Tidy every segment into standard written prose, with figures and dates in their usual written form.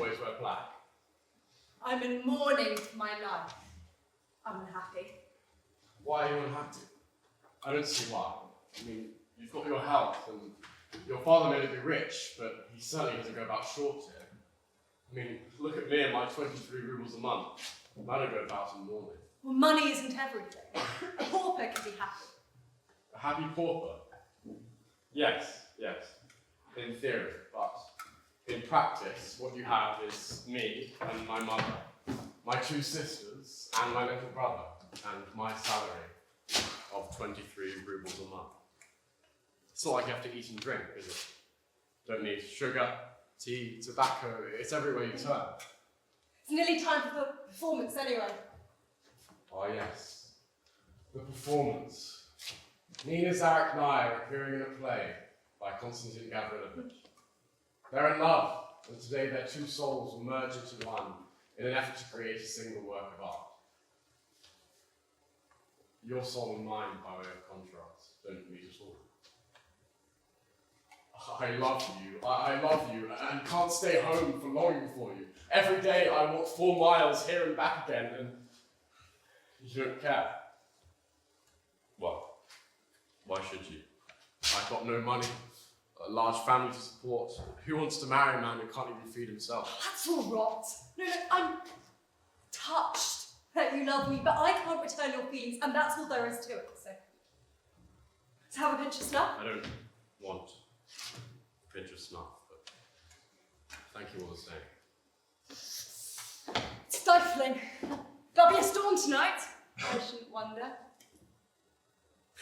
always wear black? I'm in mourning for my life. I'm unhappy. Why are you unhappy? I don't see why. I mean, you've got your health, and your father may be rich, but he certainly doesn't go about short here. I mean, look at me and my 23 rubles a month. I don't go about in mourning. Well, money isn't everything. A pauper can be happy. A happy pauper? Yes, in theory, but in practice, what you have is me and my mother, my 2 sisters, and my little brother, and my salary of 23 rubles a month. It's not like you have to eat and drink, is it? Don't need sugar, tea, tobacco, it's everywhere you turn. It's nearly time for the performance anyway. Ah yes, the performance. Nina, Zarek and I are appearing in a play by Konstantin Gavrilovich. They're in love, and today their 2 souls will merge into one in an effort to create a single work of art. Your soul and mine, by way of contrast, don't meet at all. I love you, and can't stay home for longing for you. Every day I walk 4 miles here and back again, and you don't care. Well, why should you? I've got no money, a large family to support. Who wants to marry a man who can't even feed himself? That's all rot. No, I'm touched that you love me, but I can't return your feelings, and that's all there is to it, so. Let's have a pinch of snuff. I don't want a pinch of snuff, but thank you all the same. It's stifling. There'll be a storm tonight. I shouldn't wonder.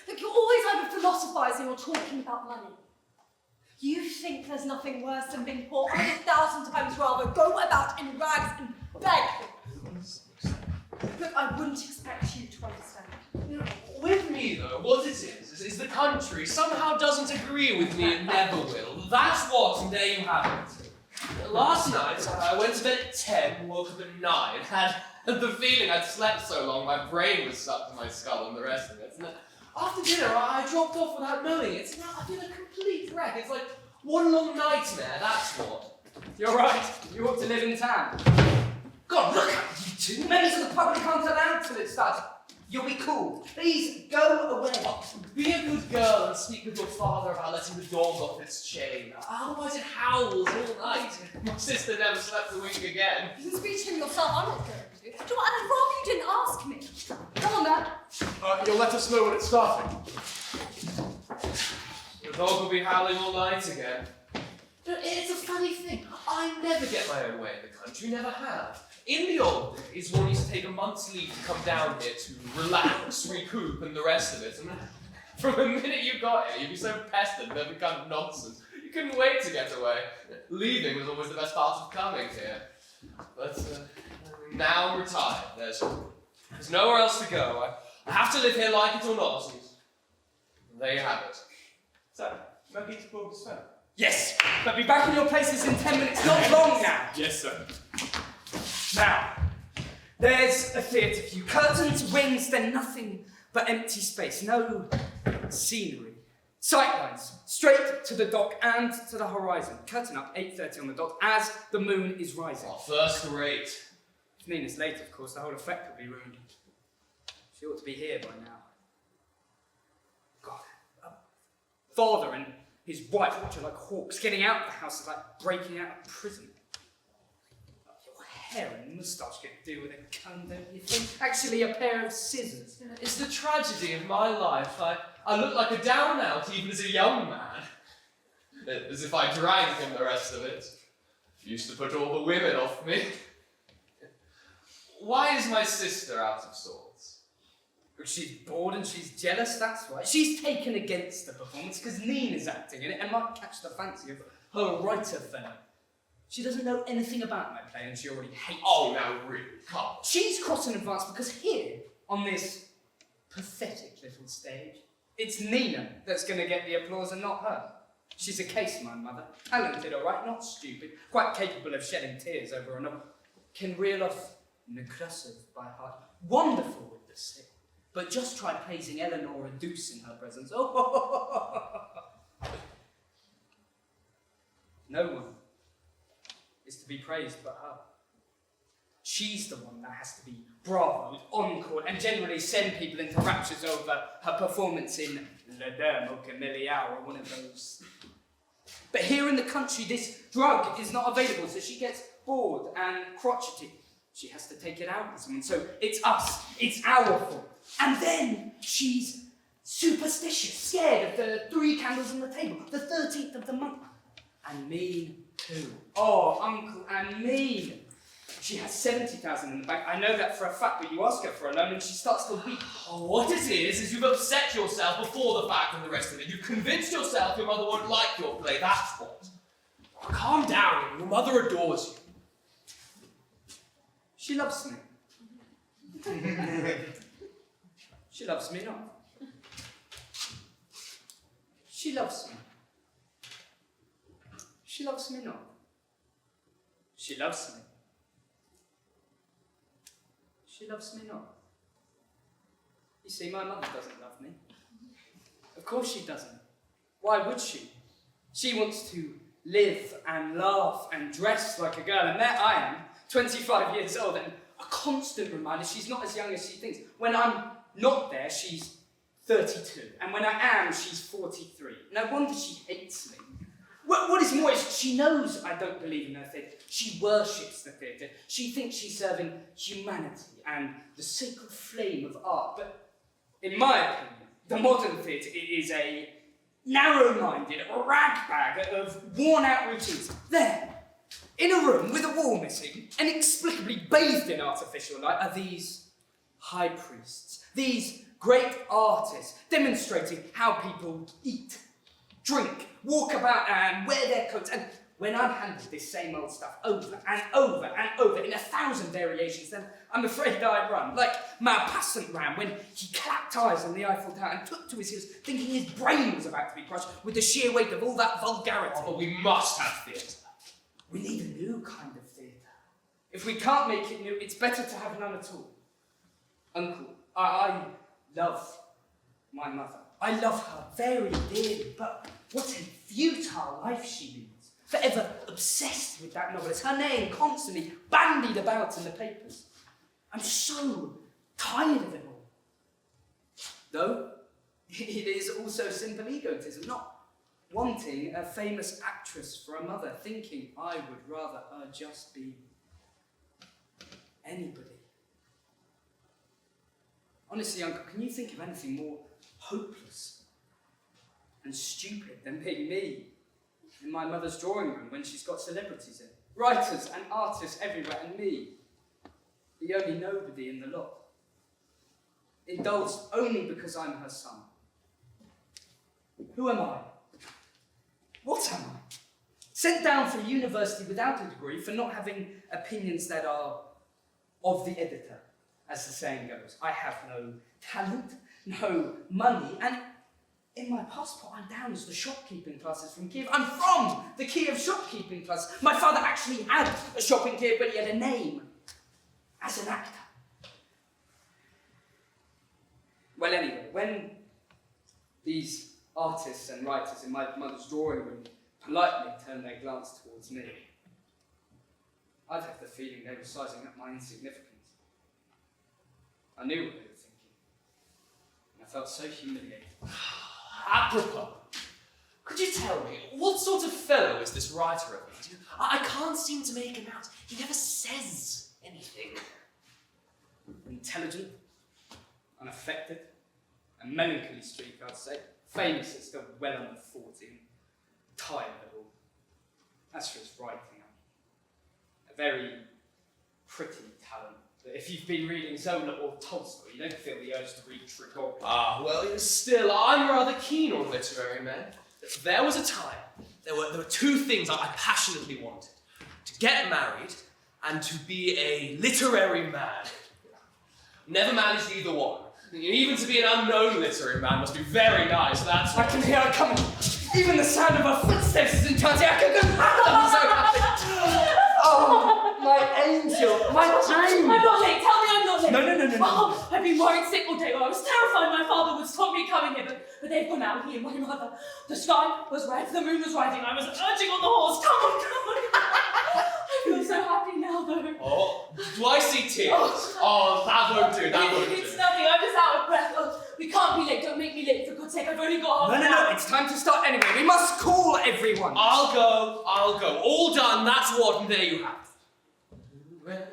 Look, you're always either philosophising or talking about money. You think there's nothing worse than being poor. I'd 1,000 times rather go about in rags and beg. Look, I wouldn't expect you to understand. You know, with me, though, what it is the country somehow doesn't agree with me and never will. That's what, and there you have it. Last night, I went to bed at 10, woke up at 9, had the feeling I'd slept so long my brain was stuck to my skull and the rest of it. And then after dinner, I dropped off without knowing it. And now I feel a complete wreck. It's like one long nightmare, that's what. You're right. You ought to live in town. God, look at you two. Members of the public aren't allowed till it starts. You'll be cool. Please go away. Be a good girl and speak with your father about letting the dog off its chain. Otherwise it howls all night. My sister never slept a wink again. You can speak to him yourself. I'm not going to. And I'd rather you didn't ask me. Come on, then. You'll let us know when it's starting. The dog will be howling all night again. It's a funny thing. I never get my own way in the country, never have. In the old days, one used to take a month's leave to come down here to relax, recoup, and the rest of it. And from the minute you got here, you'd be so pestered with every kind of nonsense. You couldn't wait to get away. Leaving was always the best part of coming here. But now I'm retired. There's nowhere else to go. I have to live here, like it or not. And there you have it. So, maybe to board as well. Yes, but be back in your places in 10 minutes, not long now. Yes, sir. Now, there's a theatre view. Curtains, wings, then nothing but empty space. No scenery. Sightlines, straight to the dock and to the horizon. Curtain up, 8:30 on the dot, as the moon is rising. Oh, first rate. If Nina's late, of course, the whole effect will be ruined. She ought to be here by now. God, father and his wife watch her like hawks. Getting out of the house is like breaking out of prison. Your hair and moustache could do with a comb, don't you think? Actually, a pair of scissors. It's the tragedy of my life. I look like a down out even as a young man. As if I drank and the rest of it. Used to put all the women off me. Why is my sister out of sorts? She's bored and she's jealous, that's why. She's taken against the performance because Nina's acting in it and might catch the fancy of her writer fellow. She doesn't know anything about my play and she already hates Oh, me. now really, come on. She's cross in advance because here, on this pathetic little stage, it's Nina that's going to get the applause and not her. She's a case, my mother. Talented, all right, not stupid. Quite capable of shedding tears over a novel. Can reel off Nekrasov by heart. Wonderful with the sick. But just try praising Eleanor and Deuce in her presence. Oh, no one. is to be praised but her. She's the one that has to be bravoed, encored, and generally send people into raptures over her performance in Le Dame au Camelier or one of those. But here in the country, this drug is not available, so she gets bored and crotchety. She has to take it out on someone, so it's us, it's our fault. And then she's superstitious, scared of the 3 candles on the table, the 13th of the month. And mean too. Oh, uncle, and mean. She has 70,000 in the bank. I know that for a fact, but you ask her for a loan and she starts to weep. Oh, what it is you've upset yourself before the fact and the rest of it. You've convinced yourself your mother won't like your play, that's what. Oh, calm down, your mother adores you. She loves me. She loves me not. She loves me. She loves me not. She loves me. She loves me not. You see, my mother doesn't love me. Of course she doesn't. Why would she? She wants to live and laugh and dress like a girl, and there I am, 25 years old, and a constant reminder she's not as young as she thinks. When I'm not there, she's 32, and when I am, she's 43. No wonder she hates me. What is more is she knows I don't believe in her theatre. She worships the theatre. She thinks she's serving humanity and the sacred flame of art. But in my opinion, the modern theatre is a narrow-minded ragbag of worn-out routines. There, in a room with a wall missing, inexplicably bathed in artificial light, are these high priests, these great artists demonstrating how people eat, drink, walk about and wear their coats. And when I've handled this same old stuff over and over and over in 1,000 variations, then I'm afraid I run. Like Maupassant ran when he clapped eyes on the Eiffel Tower and took to his heels, thinking his brain was about to be crushed with the sheer weight of all that vulgarity. Oh, but we must have theatre. We need a new kind of theatre. If we can't make it new, it's better to have none at all. Uncle, I love my mother. I love her very dearly, but what a futile life she leads. Forever obsessed with that novelist, her name constantly bandied about in the papers. I'm so tired of it all. Though, it is also simple egotism, not wanting a famous actress for a mother, thinking I would rather her just be anybody. Honestly, Uncle, can you think of anything more hopeless and stupid than being me in my mother's drawing room when she's got celebrities in? Writers and artists everywhere, and me, the only nobody in the lot. Indulged only because I'm her son. Who am I? What am I? Sent down from university without a degree for not having opinions that are of the editor, as the saying goes. I have no talent, no money, and in my passport I'm down as the shopkeeping classes from Kiev. I'm from the Kiev shopkeeping class. My father actually had a shop in Kiev, but he had a name as an actor. Well, anyway, when these artists and writers in my mother's drawing room politely turned their glance towards me, I'd have the feeling they were sizing up my insignificance. I knew what they were thinking, and I felt so humiliated. Apropos, could you tell me, what sort of fellow is this writer of yours? I can't seem to make him out. He never says anything. Intelligent, unaffected, a melancholy streak, I'd say. Famous at still well under 40, tired of it all. As for his writing, a very pretty talent. But if you've been reading Zola or Tolstoy, you don't feel the urge to read Trigorin. Ah, well, still, I'm rather keen on literary men. There was a time, there were two things I passionately wanted. To get married and to be a literary man. Never managed either one. Even to be an unknown literary man must be very nice, that's I can hear her coming. Even the sound of her footsteps is enchanting. I can go. I'm so happy. Oh, my angel, my dream. I'm not late. Tell me I'm not late. No. Oh, I've been worried sick all day. I was terrified my father would stop me coming here, but they've gone out, he and my mother. The sky was red, the moon was rising. I was urging on the horse. Come on. I tears. Oh, that won't do, that won't It's do. nothing, I'm just out of breath. Oh, we can't be late, don't make me late, for God's sake, I've only got half an hour. No, it's time to start anyway. We must call everyone. I'll go. All done, that's what, and there you have it.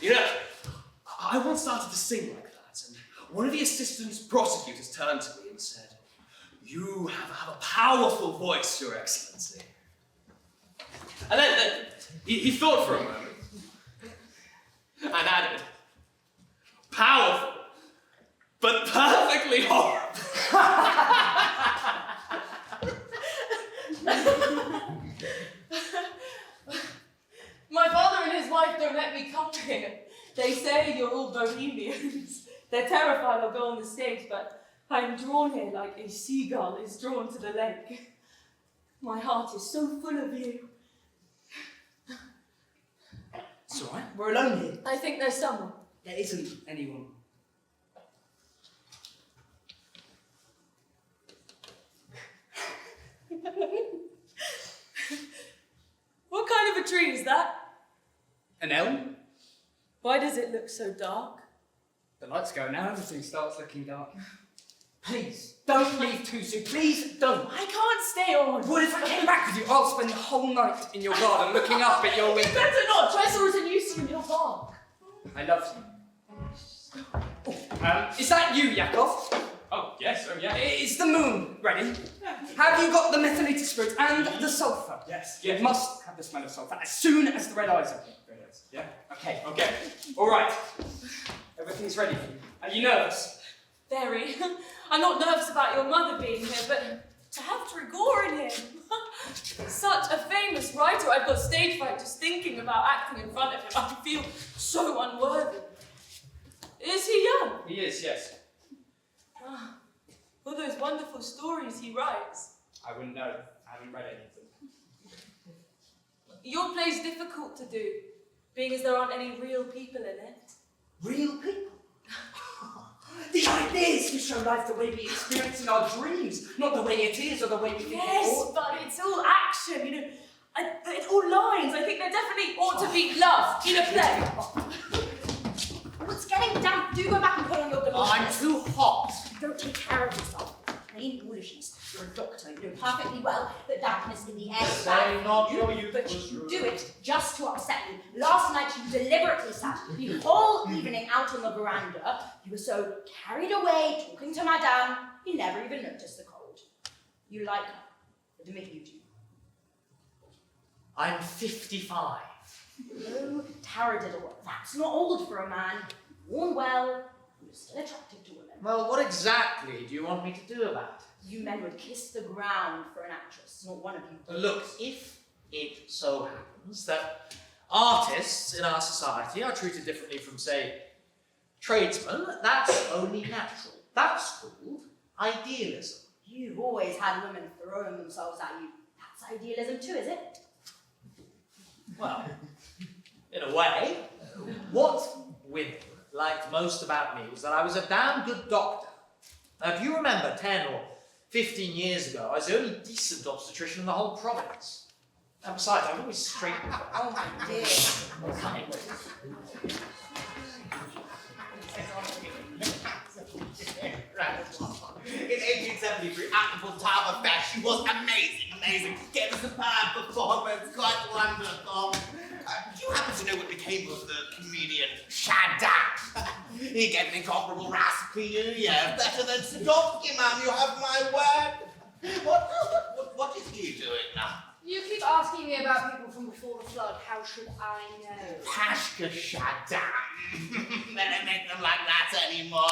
You know, I once started to sing like that, and one of the assistant prosecutors turned to me and said, "You have a powerful voice, Your Excellency." And then he thought for a moment and added, "Powerful, but perfectly horrible." My father and his wife don't let me come here. They say you're all bohemians. They're terrified I'll go on the stage, but I'm drawn here like a seagull is drawn to the lake. My heart is so full of you. It's all right. We're alone here. I think there's someone. There isn't anyone. What kind of a tree is that? An elm? Why does it look so dark? The lights go now. Everything starts looking dark. Please, don't leave too soon. Please, don't. I can't stay on. What if I came back with you? I'll spend the whole night in your garden looking up at your You window. better not. Tressa isn't used to you in your bark. I love you. Is that you, Yakov? Oh, yes, yeah. Is the moon ready? Have you got the methylated spirit and the sulphur? Yes, You yes. must have the smell of sulphur as soon as the red eyes are here. Red eyes. Yeah. Okay. Okay. All right. Everything's ready for you. Are you nervous? Very. I'm not nervous about your mother being here, but to have Trigor in here. Such a famous writer. I've got stage fright just thinking about acting in front of him. I feel so unworthy. Is he young? He is, yes. Ah, all those wonderful stories he writes. I wouldn't know. I haven't read any of them. Your play's difficult to do, being as there aren't any real people in it. Real people? The idea is to show life the way we experience in our dreams, not the way it is or the way we think it Yes, ought. but it's all action, you know. It's all lines. I think there definitely ought to be love in a play. Oh, it's getting damp. Do go back and put on your I'm galoshes. too hot. Don't take care of yourself. Plain foolishness. You're a doctor. You know perfectly well that dampness in the air is bad. not You- your youth But was you rude. do it just to upset me. Last night you deliberately sat the whole evening out on the veranda. You were so carried away talking to Madame, you never even noticed the cold. You like her. Admit you do. I'm 55. Oh, taradiddle. That's not old for a man. Worn well. You're still attracted to women. Well, what exactly do you want me to do about You men would kiss the ground for an actress, not one of you. it? Look, if it so happens that artists in our society are treated differently from, say, tradesmen, that's only natural. That's called idealism. You've always had women throwing themselves at you. That's idealism too, is it? Well, in a way, what women liked most about me was that I was a damn good doctor. Now, if you remember 10 or 15 years ago, I was the only decent obstetrician in the whole province. And besides, I've always straightened them. Oh my dear. Okay. In 1873, at the Botava Fest, she was amazing. Gave a superb performance, quite wonderful. Do you happen to know what became of the comedian Shaddam? He gave an incomparable rasp for you, yeah. Better than Sadovsky, ma'am, you have my word. What is he doing now? You keep asking me about people from before the flood. How should I know? Pashka Shaddam. They don't make them like that anymore.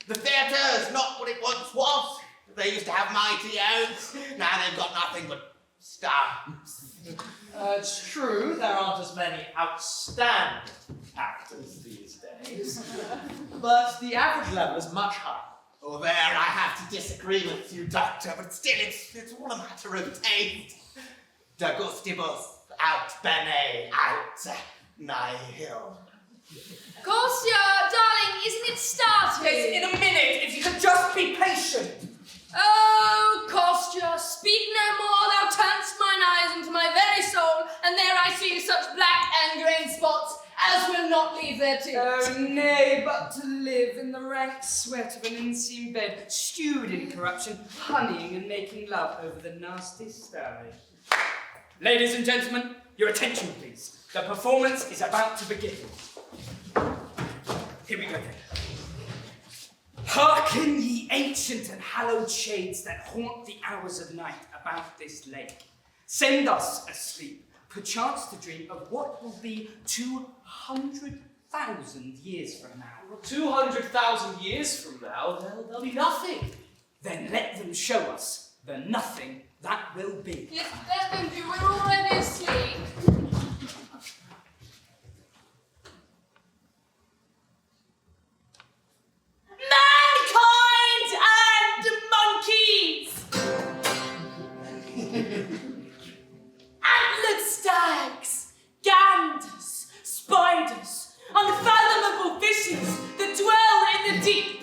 The theatre is not what it once was. They used to have mighty oaks. Now they've got nothing but stumps. It's true, there aren't as many outstanding actors these days. But the average level is much higher. Oh, there, I have to disagree with you, Doctor, but still, it's all a matter of taste. De gustibus out bene out nihil. Kostya, darling, isn't it starting? In a minute, if you could just be patient. Oh, Kostya, speak no more. Thou turnst mine eyes into my very soul, and there I see such black and green spots as will not leave their tears. Oh nay, but to live in the rank sweat of an unseen bed, stewed in corruption, honeying and making love over the nasty stove. Ladies and gentlemen, your attention please. The performance is about to begin. Here we go then. Hearken, ye ancient and hallowed shades that haunt the hours of night about this lake. Send us asleep, perchance to dream of what will be 200,000 years from now. 200,000 years from now, there'll be nothing. Then let them show us the nothing that will be. Yes, let them do. We're already asleep. Mankind and monkeys! Antlered stags, ganders, spiders, unfathomable fishes that dwell in the deep.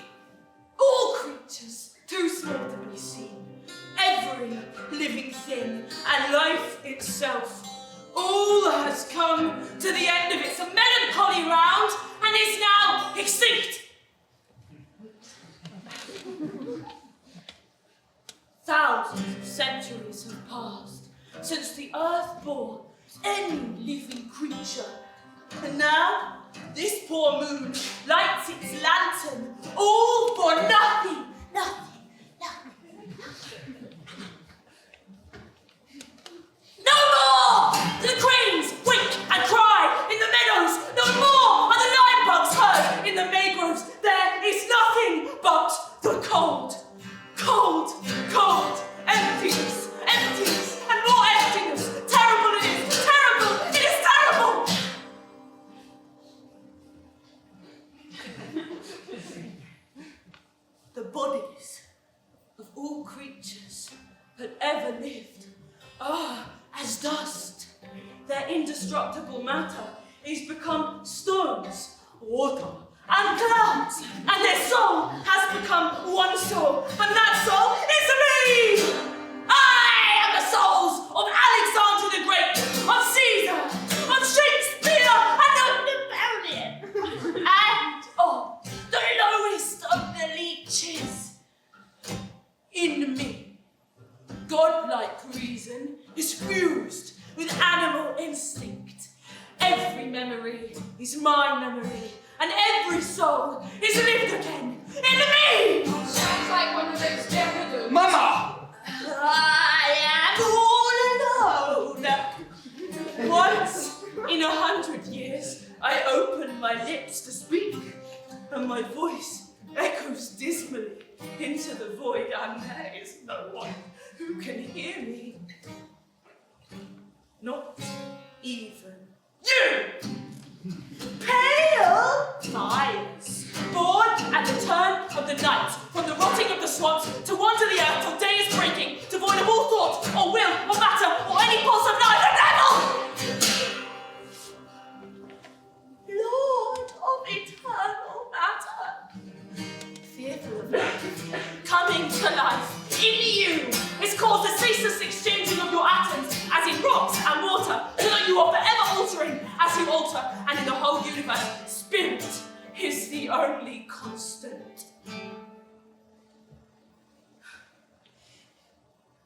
All creatures too small to be seen. Every living thing and life itself. All has come to the end of its melancholy round and is now extinct. Thousands of centuries have passed since the earth bore any living creature. And now, this poor moon lights its lantern, all for nothing, nothing, nothing. No more! The cranes wink and cry in the meadows. No more are the lime bugs heard in the mangroves. There is nothing but the cold. Cold, cold, emptiness, emptiness, and more emptiness. Terrible it is, terrible, it is terrible! The bodies of all creatures that ever lived are as dust. Their indestructible matter is become stones, water, and clouds, and their soul has become one soul, and that soul is me! I am the souls of Alexander the Great, of Caesar, of Shakespeare, and of Napoleon, and of the lowest of the leeches. In me, godlike reason is fused with animal instinct. Every memory is my memory, and every soul is lived again in me! Sounds like one of those Jeopardy. Mama! I am all alone. Once in 100 years, I open my lips to speak, and my voice echoes dismally into the void, and there is no one who can hear me. Not even you! Pale fires, born at the turn of the night, from the rotting of the swamps to wander the earth till day is breaking, devoid of all thought, or will, or matter, or any pulse of life, the devil! Lord of eternal matter, fearful of life, coming to life in you, is caused the ceaseless exchanging of your atoms, as in rocks and water, so that you are forever altering as you alter, and in the whole universe, spirit is the only constant.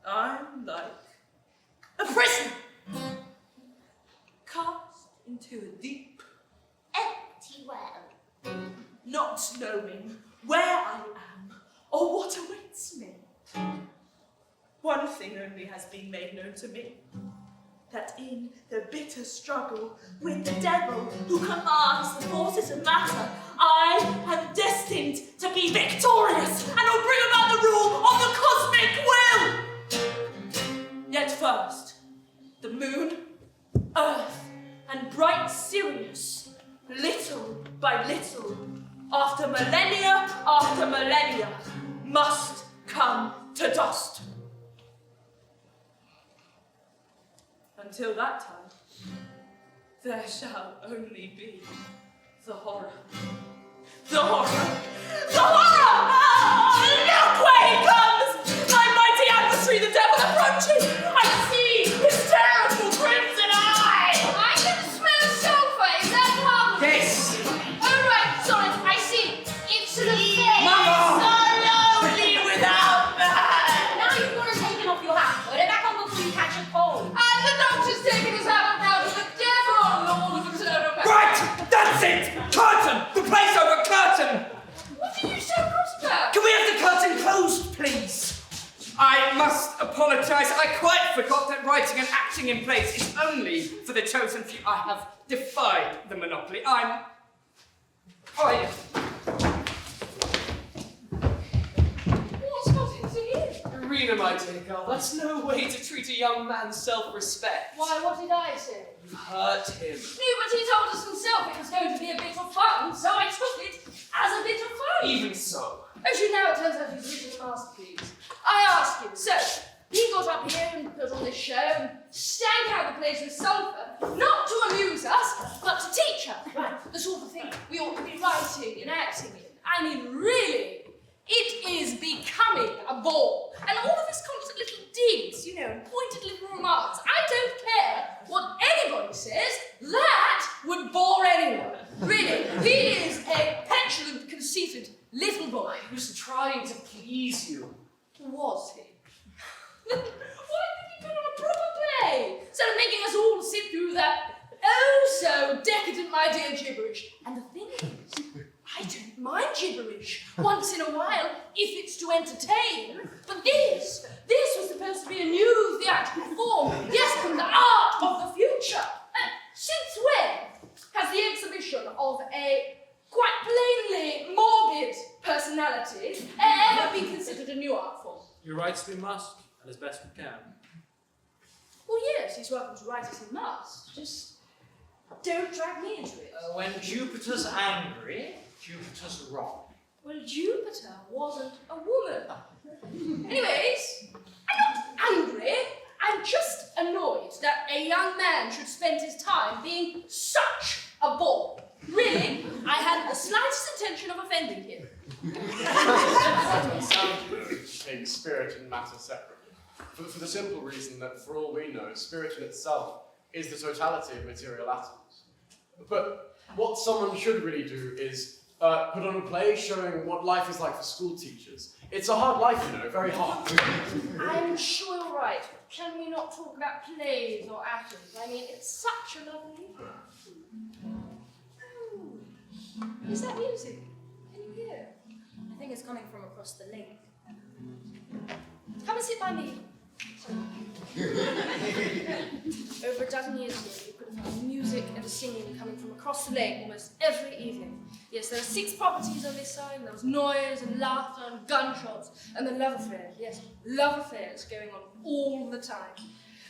I'm like a prisoner, cast into a deep, empty well, not knowing where I am or what awaits me. One thing only has been made known to me, that in the bitter struggle with the devil who commands the forces of matter, I am destined to be victorious and will bring about the rule of the cosmic will. Yet first, the moon, earth, and bright Sirius, little by little, after millennia, must come to dust. Until that time, there shall only be the horror. The horror! The horror! Ah, look where he comes! My mighty adversary, the devil, approaching! I see his terrible crimson eye! I can smell sulfur. Is that part of it! Curtain! The place over curtain! What are you so cross about? Can we have the curtain closed, please? I must apologise. I quite forgot that writing and acting in plays is only for the chosen few. I have defied the monopoly. What's got into here? Rena, my dear girl, that's no way to treat a young man's self-respect. Why, what did I say? You hurt him. No, but he told us himself it was going to be a bit of fun, so I took it as a bit of fun. Even so. As you know, it turns out he's written a masterpiece. I ask you, so, he got up here and put on this show and stank out the place with sulphur, not to amuse us, but to teach us, right, the sort of thing we ought to be writing and acting in. I mean, really, it is becoming a bore. And all of his constant little digs, you know, and pointed little remarks. I don't care what anybody says, that would bore anyone. Really, he is a petulant, conceited little boy. He was trying to please you. Was he? Why didn't he put on a proper play? Instead of making us all sit through that oh so decadent, my dear gibberish. And the thing is, I don't mind gibberish once in a while if it's to entertain. But this was supposed to be a new theatrical form. Yes, and the art of the future. Since when has the exhibition of a quite plainly morbid personality ever been considered a new art form? You're right, we must, and as best we can. Well, yes, he's welcome to write as he must. Just don't drag me into it. When Jupiter's angry, Jupiter's wrong. Well, Jupiter wasn't a woman. Anyways, I'm not angry. I'm just annoyed that a young man should spend his time being such a bore. Really, I hadn't the slightest intention of offending him. It sounds good to take spirit and matter separately. For the simple reason that, for all we know, spirit in itself is the totality of material atoms. But what someone should really do is put on a play showing what life is like for school teachers. It's a hard life, you know, very hard. I'm sure you're right. Can we not talk about plays or atoms? I mean, it's such a lovely evening. Oh, is that music? Can you hear? I think it's coming from across the lake. Come and sit by me. Over a dozen years ago, you could have heard music and singing coming from across the lake almost every evening. Yes, there are 6 properties on this side, and there was noise and laughter and gunshots, and the love affairs, yes, love affairs going on all the time.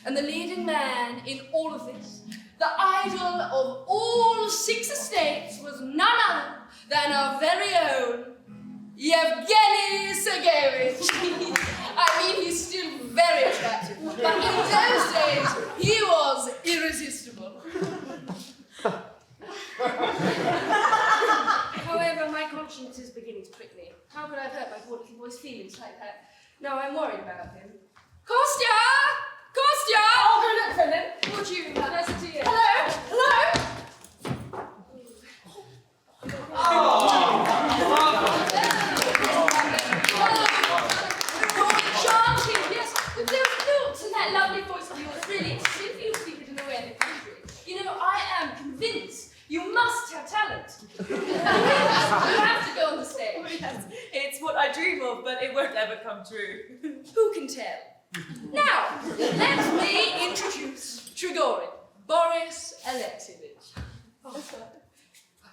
And the leading man in all of this, the idol of all 6 estates, was none other than our very own Yevgeny Sergeyevich. I mean, he's still very attractive, but in those days, he was irresistible. However, my conscience is beginning to prick me. How could I have hurt my poor little boy's feelings like that? No, I'm worried about him. Kostya! Kostya! Oh, go look for him. Would you? Nice to see you. Hello? Hello? That lovely voice of yours, really, it's as if you speak it in a way in the country. You know, I am convinced you must have talent. You have to go on the stage. Oh, yes, it's what I dream of, but it won't ever come true. Who can tell? Now, let me introduce Trigorin, Boris Alexeyevich. Oh,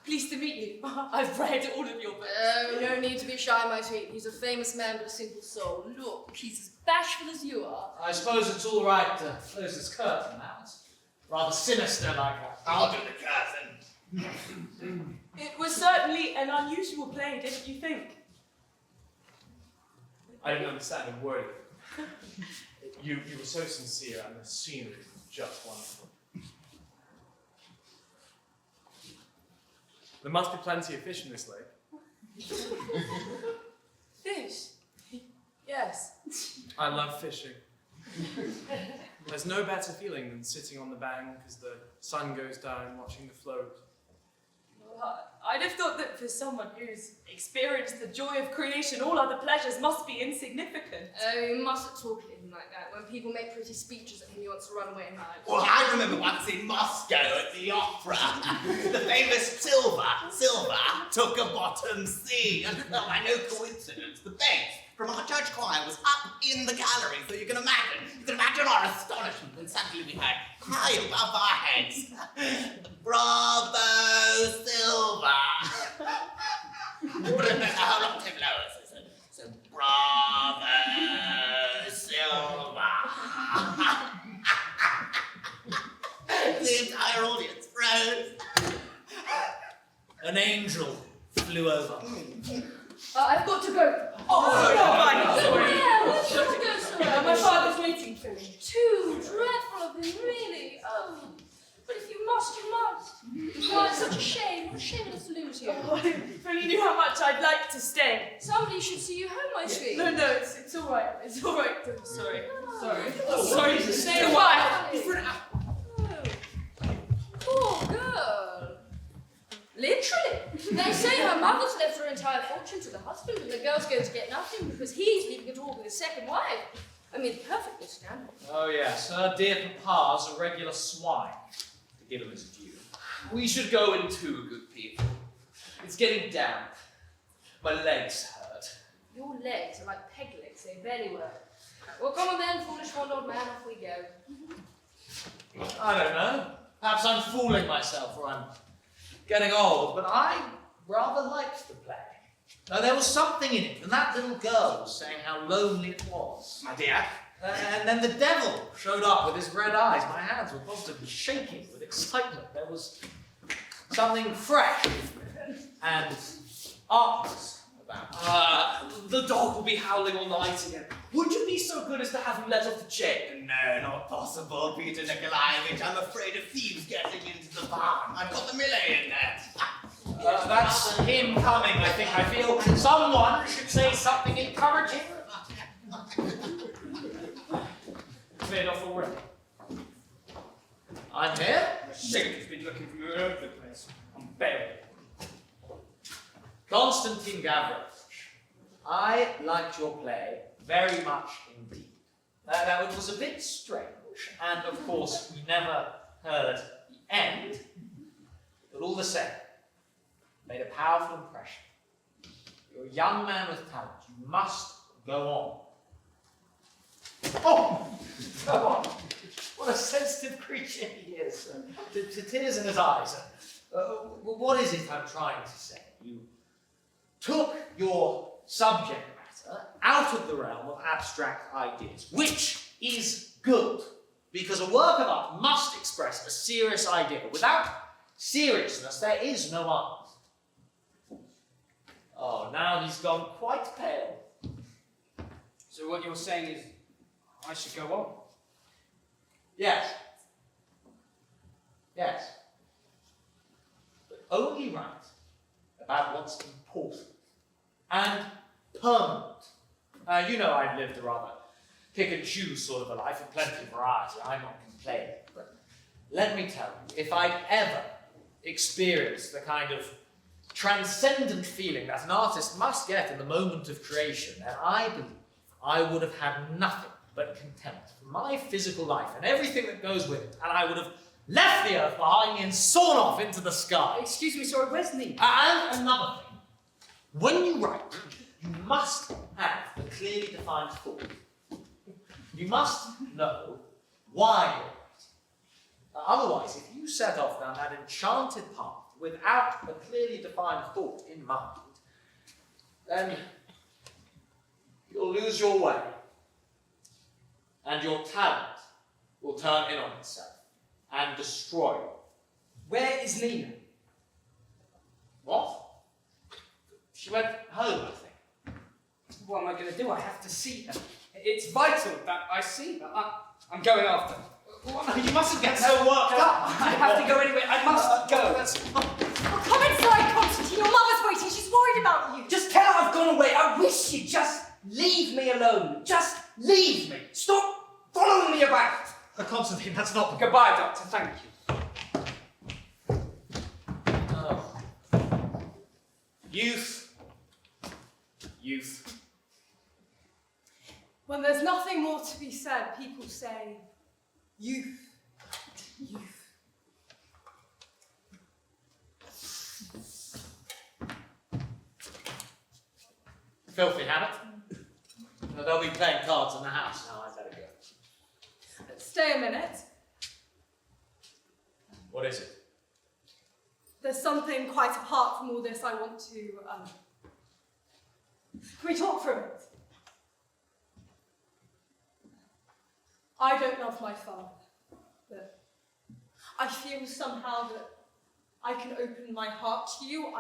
pleased to meet you. I've read all of your books. Oh, no need to be shy, my sweet. He's a famous man with a simple soul. Look, he's as bashful as you are. I suppose it's all right to close this curtain now. It's rather sinister like that. I'll do the curtain. It was certainly an unusual play, didn't you think? I didn't understand a word of it. You were so sincere, and the scenery was just wonderful. There must be plenty of fish in this lake. Fish? Yes. I love fishing. There's no better feeling than sitting on the bank as the sun goes down, watching the float. I'd have thought that for someone who's experienced the joy of creation, all other pleasures must be insignificant. Oh, you mustn't talk to him like that. When people make pretty speeches and he wants to run away and hide. Well, I remember once in Moscow at the opera, the famous Silver took a bottom C. And by no coincidence, the bass from our church choir was up in the gallery, so you can imagine our astonishment when suddenly we heard high above our heads, "Bravo, Silver!" Our octave lower, so "Bravo, Silver!" The entire audience froze. An angel flew over. I've got to go. My father's waiting for me. Too dreadful of him, really. Oh, but if you must, you must. Oh, it's such a shame. What a shame it is to lose you. Oh, if only knew how much I'd like to stay. Somebody should see you home, my sweet. No, it's all right. It's all right. I'm sorry. Sorry to stay a while. For an hour. Poor girl. Literally. They say her mother's left her entire fortune to the husband and the girl's going to get nothing because he's leaving it all with his second wife. I mean, perfectly standard. Oh yes, her dear papa's a regular swine, to give him his due. We should go in too, good people. It's getting damp. My legs hurt. Your legs are like peg legs, they barely work. Well, come on then, foolish one-old man, off we go. I don't know. Perhaps I'm fooling myself or I'm getting old, but I rather liked the play. Now, there was something in it, and that little girl was saying how lonely it was. My dear. And then the devil showed up with his red eyes. My hands were positively shaking with excitement. There was something fresh and artless about. The dog will be howling all night again. Would you be so good as to have him let off the chain? No, not possible, Peter Nikolaevich. I'm afraid of thieves getting into the barn. I've got the Millet in there. That's him coming, I think. I feel someone should say something encouraging. Cleared off already. I'm here. The sink has been looking for you all over the place. I'm bailed. Konstantin Gavrilovich, I liked your play very much indeed. Now, it was a bit strange, and of course, we never heard the end, but all the same, made a powerful impression. You're a young man with talent. You must go on. Oh, go on. What a sensitive creature he is. To tears in his eyes. What is it I'm trying to say? You took your subject matter out of the realm of abstract ideas, which is good, because a work of art must express a serious idea. Without seriousness, there is no art. Oh, now he's gone quite pale. So what you're saying is I should go on? Yes. Yes. But only write about what's important and permanent. You know I've lived a rather pick and choose sort of a life with plenty of variety. I'm not complaining. But let me tell you, if I'd ever experienced the kind of transcendent feeling that an artist must get in the moment of creation, then I believe I would have had nothing but contempt for my physical life and everything that goes with it, and I would have left the earth behind me and soared off into the sky. Excuse me, sorry, where's Nina? And another thing, when you write, you must have a clearly defined thought. You must know why you're writing. Otherwise, if you set off down that enchanted path without a clearly defined thought in mind, then you'll lose your way, and your talent will turn in on itself and destroy you. Where is Nina? What? She went home, I think. What am I going to do? I have to see her. It's vital that I see her. I'm going after her. You mustn't get so worked up. I have to go anyway. I must go. Oh, come inside, Constantine. Your mother's waiting. She's worried about you. Just tell her I've gone away. I wish you'd just leave me alone. Just leave me. Stop following me about. Constantine, that's not... Goodbye, Doctor. Thank you. Oh, Youth. Youth. When there's nothing more to be said, people say, youth, youth. Filthy habit. Now, they'll be playing cards in the house now. I'd better go. Stay a minute. What is it? There's something quite apart from all this I want to, Can we talk for a minute? I don't love my father, but I feel somehow that I can open my heart to you.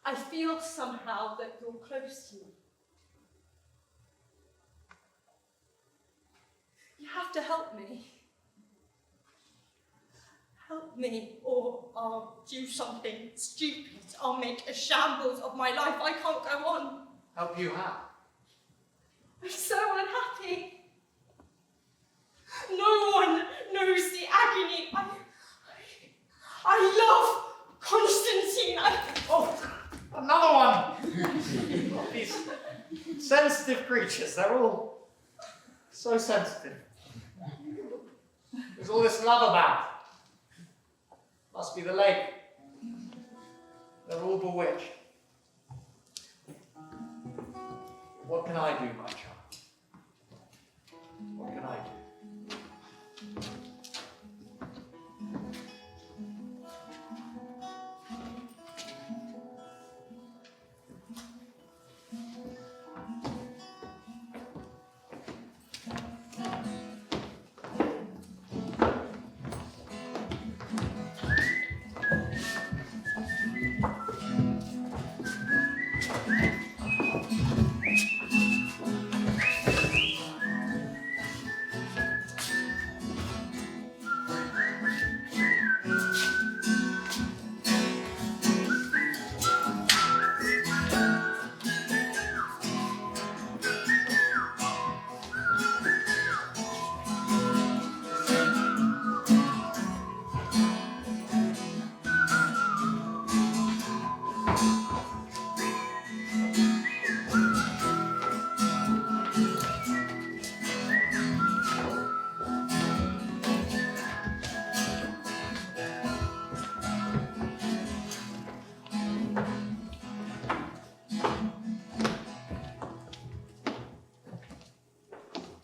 I feel somehow that you're close to me. You have to help me. Help me, or I'll do something stupid. I'll make a shambles of my life. I can't go on. Help you how? I'm so unhappy. No one knows the agony. I love Constantine. Oh, another one! Oh, these sensitive creatures, they're all so sensitive. There's all this love about. Must be the lake. They're all bewitched. What can I do, my child? What can I do?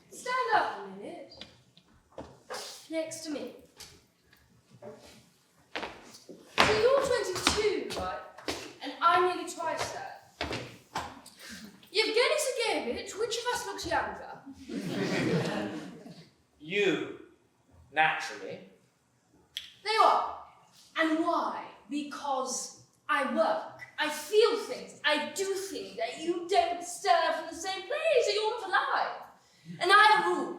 Stand up a minute. Next to me. So you're 22, right? And I'm nearly twice that. Yevgeny Sergeyevich, which of us looks younger? You, naturally. There you are. And why? Because I work. I feel things. I do things that you don't stir from the same place. You're not alive. And I have a rule.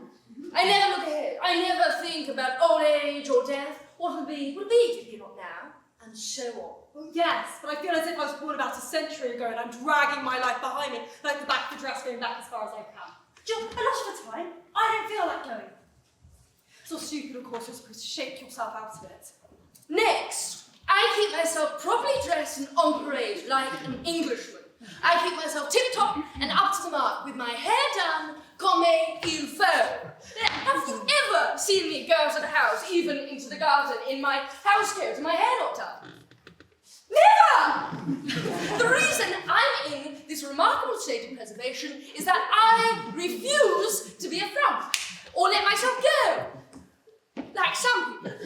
I never look ahead. I never think about old age or death. What will be if you're not now, and so on. Well, yes, but I feel as if I was born about a century ago and I'm dragging my life behind me, like the back of the dress going back as far as I can. Jill, a lot of the time, I don't feel like going. It's all stupid, of course, you're supposed to shake yourself out of it. Next, I keep myself properly dressed and on parade like an Englishman. I keep myself tip-top and up to the mark with my hair done comme il faut. Have you ever seen me go out of the house, even into the garden, in my housecoat and my hair not done? Never! The reason I'm in this remarkable state of preservation is that I refuse to be a frump or let myself go. Like some people.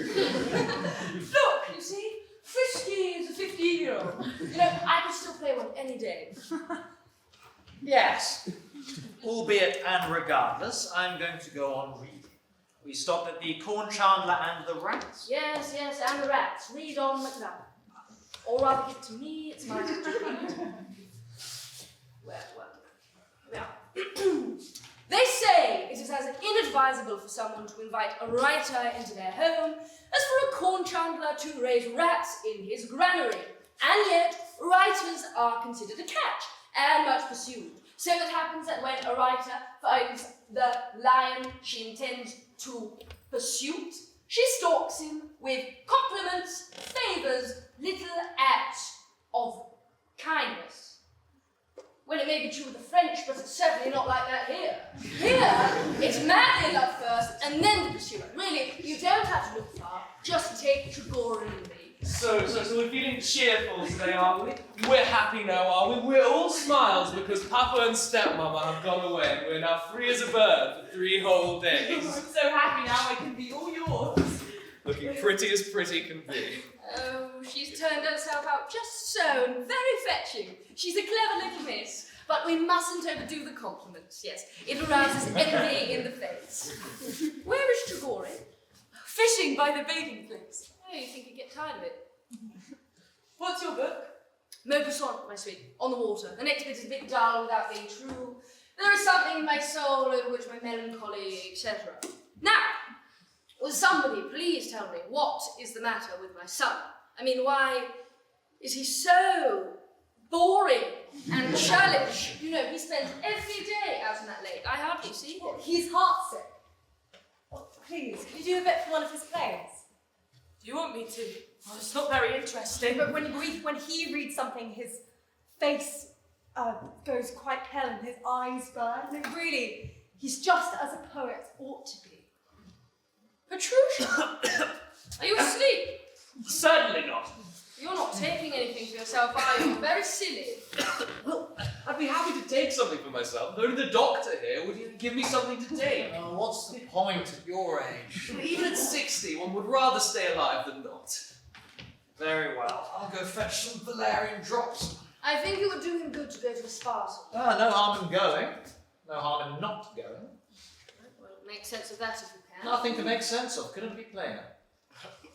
Look, you see, Frisky is a 15-year-old. You know, I could still play one any day. Yes. Albeit and regardless, I'm going to go on reading. We stopped at the Corn Chandler and the Rats. Yes, and the rats. Read on Macbeth. Or rather, give it to me, it's my turn to read. Well. They say it is as inadvisable for someone to invite a writer into their home as for a corn chandler to raise rats in his granary. And yet, writers are considered a catch and much pursued. So it happens that when a writer finds the lion she intends to pursue, she stalks him with compliments, favours, little acts of kindness. true with the French, but it's certainly not like that here. Here, it's madly love first, and then the pursuit. Really, you don't have to look far. Just take Trigorin and me. So we're feeling cheerful today, are we? We're happy now, are we? We're all smiles because Papa and Stepmama have gone away and we're now free as a bird for 3 whole days. I'm so happy now I can be all yours. Looking pretty as pretty can be. Oh, she's turned herself out just so, and very fetching. She's a clever little miss, but we mustn't overdo the compliments, yes. It arouses envy in the face. Where is Trigorin? Fishing by the bathing place. Oh, you think you'd get tired of it? What's your book? Maupassant, my sweet, on the water. The next bit is a bit dull without being true. There is something in my soul over which my melancholy, etc. Now, will somebody please tell me what is the matter with my son? I mean, why is he so boring and churlish? You know, he spends every day out in that lake. I hardly see him. He's heartsick. Oh, please, can you do a bit for one of his plays? Do you want me to? Oh, it's not very interesting. But when he reads something, his face goes pale and his eyes burn. No, really, he's just as a poet ought to be. Petruchia, are you asleep? Certainly not. You're not taking anything for yourself, are you? You're very silly. Well, I'd be happy to take something for myself. If only the doctor here would even give me something to take. What's the point at your age? Even at 60, one would rather stay alive than not. Very well. I'll go fetch some valerian drops. I think it would do him good to go to a spa. No harm in going. No harm in not going. Well, make sense of that if you can. Nothing to make sense of. Couldn't be plainer.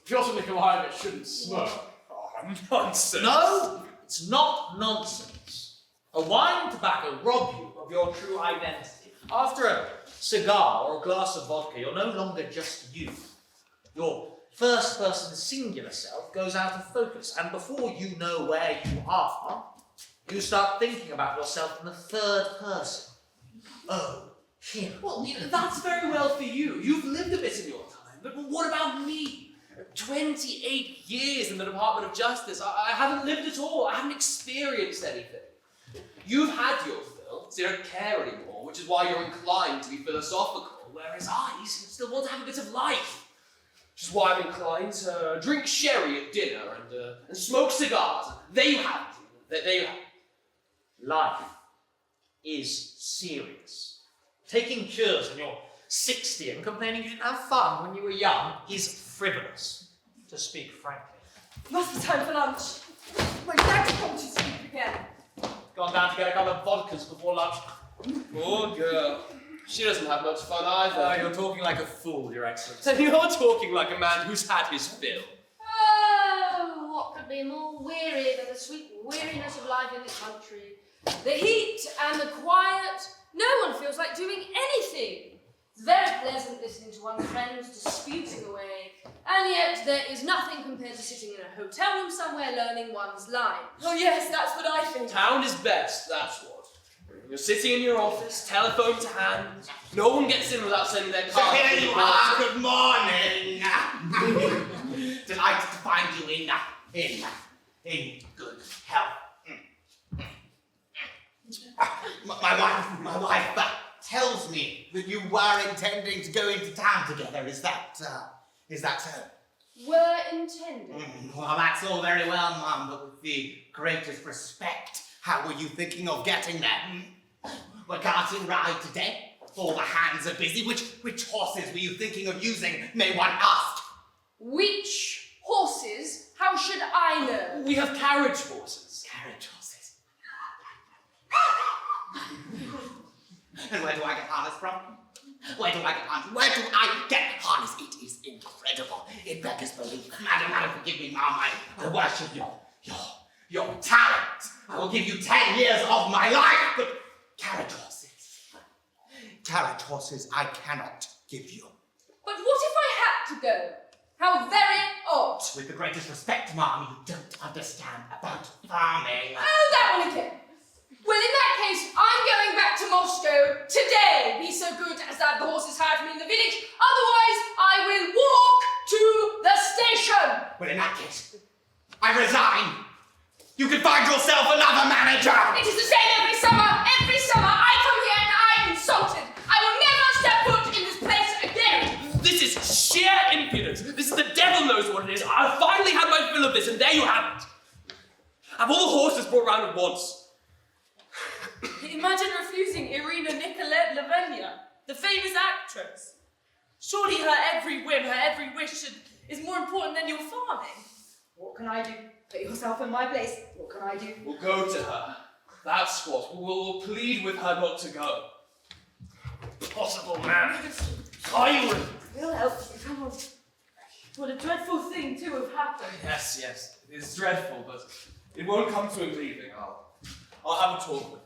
Pyotr Nikolaevich shouldn't smoke. Nonsense. No, it's not nonsense. A wine and tobacco rob you of your true identity. After a cigar or a glass of vodka, you're no longer just you. Your first-person singular self goes out of focus, and before you know where you are, you start thinking about yourself in the third person. Oh, him. Well, that's very well for you. You've lived a bit in your time. But what about me? 28 years in the Department of Justice. I haven't lived at all. I haven't experienced anything. You've had your fill, so you don't care anymore, which is why you're inclined to be philosophical, whereas I still want to have a bit of life. Which is why I'm inclined to drink sherry at dinner and smoke cigars. There you have it. There you have it. Life is serious. Taking cures when you're 60 and complaining you didn't have fun when you were young is frivolous, to speak frankly. Must be time for lunch. My legs want to sleep again. Gone down to get a couple of vodkas before lunch. Poor girl. She doesn't have much fun either. You're talking like a fool, Your Excellency. So you're talking like a man who's had his fill. Oh, what could be more weary than the sweet weariness of life in this country? The heat and the quiet. No one feels like doing anything. It's very pleasant listening to one's friends disputing away, and yet there is nothing compared to sitting in a hotel room somewhere learning one's lines. Oh yes, that's what I think. Town is best, that's what. You're sitting in your office, telephone to hand. No one gets in without sending their So card. here you are, good morning. Delighted to find you in good health. My wife tells me that you were intending to go into town together. Is that so? Were intended. Well, that's all very well, Mum, but with the greatest respect, how were you thinking of getting there? We're carting ride today. All the hands are busy. Which horses were you thinking of using, may one ask? Which horses? How should I know? We have carriage horses. Carriage horses. And where do I get harness from? Where do I get harness? It is incredible. It beggars belief. Madam, forgive me, Mum. I worship your talent. I will give you 10 years of my life, but carriage horses I cannot give you. But what if I had to go? How very odd. With the greatest respect, Mum, you don't understand about farming. Oh, that one again. Well, in that case, I'm going back to Moscow today. Be so good as to have the horses hired from me in the village. Otherwise, I will walk to the station. Well, in that case, I resign. You can find yourself another manager. It is the same every summer, every This, the devil knows what it is. I've finally had my fill of this, and there you have it. Have all the horses brought round at once. Imagine refusing Irina Nicolette Lavenia, the famous actress. Surely her every whim, her every wish is more important than your farming. What can I do? Put yourself in my place. What can I do? We'll go to her. That's what. We'll plead with her not to go. Possible, man. Are you? We'll help you. Come on. What a dreadful thing to have happened. Yes, yes. It's dreadful, but it won't come to him leaving. I'll have a talk with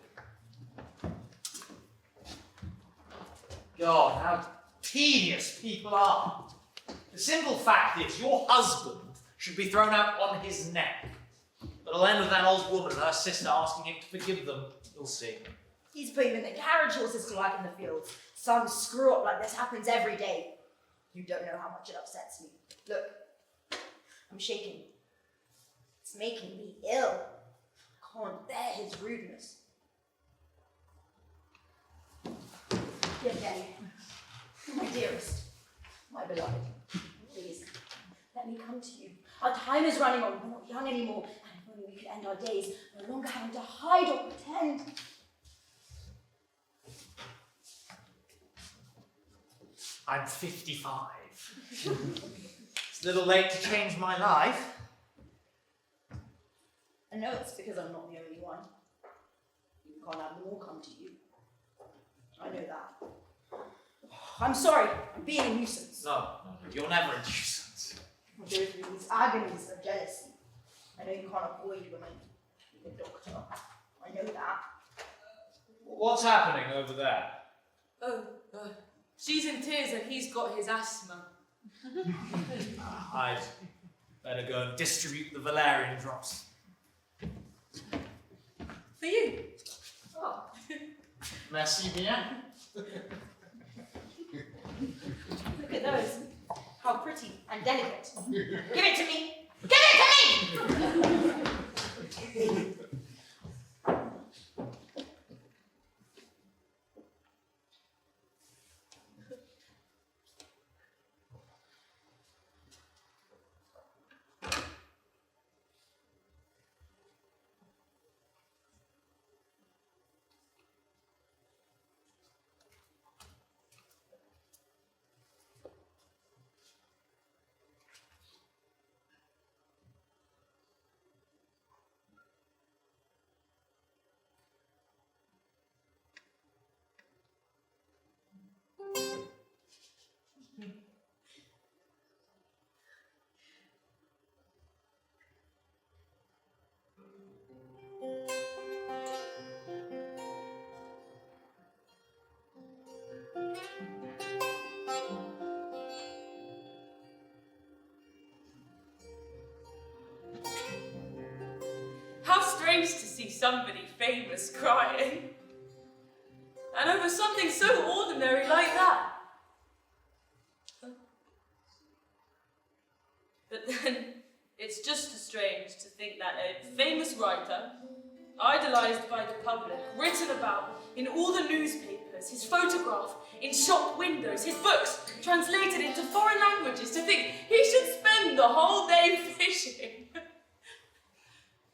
him. God, how tedious people are. The simple fact is, your husband should be thrown out on his neck. But it'll end with that old woman and her sister asking him to forgive them. You'll see. He's putting them in the carriage horses to work in the fields. Some screw up like this happens every day. You don't know how much it upsets me. Look, I'm shaking. It's making me ill. I can't bear his rudeness. Dear Jenny, my dearest, my beloved, please, let me come to you. Our time is running on. We're not young anymore, and if only we could end our days no longer having to hide or pretend. I'm 55. It's a little late to change my life. I know it's because I'm not the only one. You can't have them all come to you. I know that. I'm sorry, I'm being a nuisance. No, you're never a nuisance. I'm going through these agonies of jealousy. I know you can't avoid women. You're a doctor. I know that. What's happening over there? Oh, she's in tears and he's got his asthma. I'd better go and distribute the valerian drops. For you. Oh. Merci bien. Look at those. How pretty and delicate. Give it to me! Give it to me! How strange to see somebody famous crying. And over something so ordinary like that. But then, it's just as strange to think that a famous writer, idolized by the public, written about in all the newspapers, his photograph in shop windows, his books translated into foreign languages, to think he should spend the whole day fishing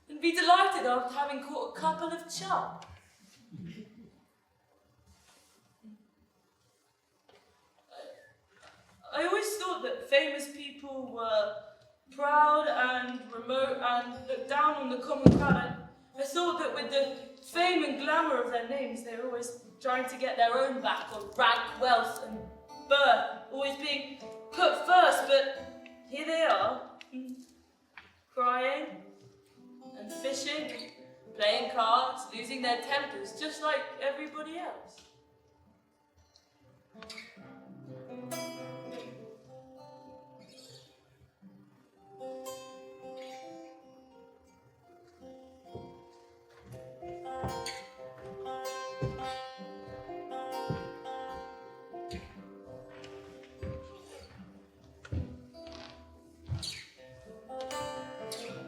and be delighted after having caught a couple of chub. I always thought that famous people were proud and remote and looked down on the common crowd. I thought that with the fame and glamour of their names, they were always trying to get their own back on rank, wealth and birth, always being put first, but here they are, crying and fishing, playing cards, losing their tempers, just like everybody else.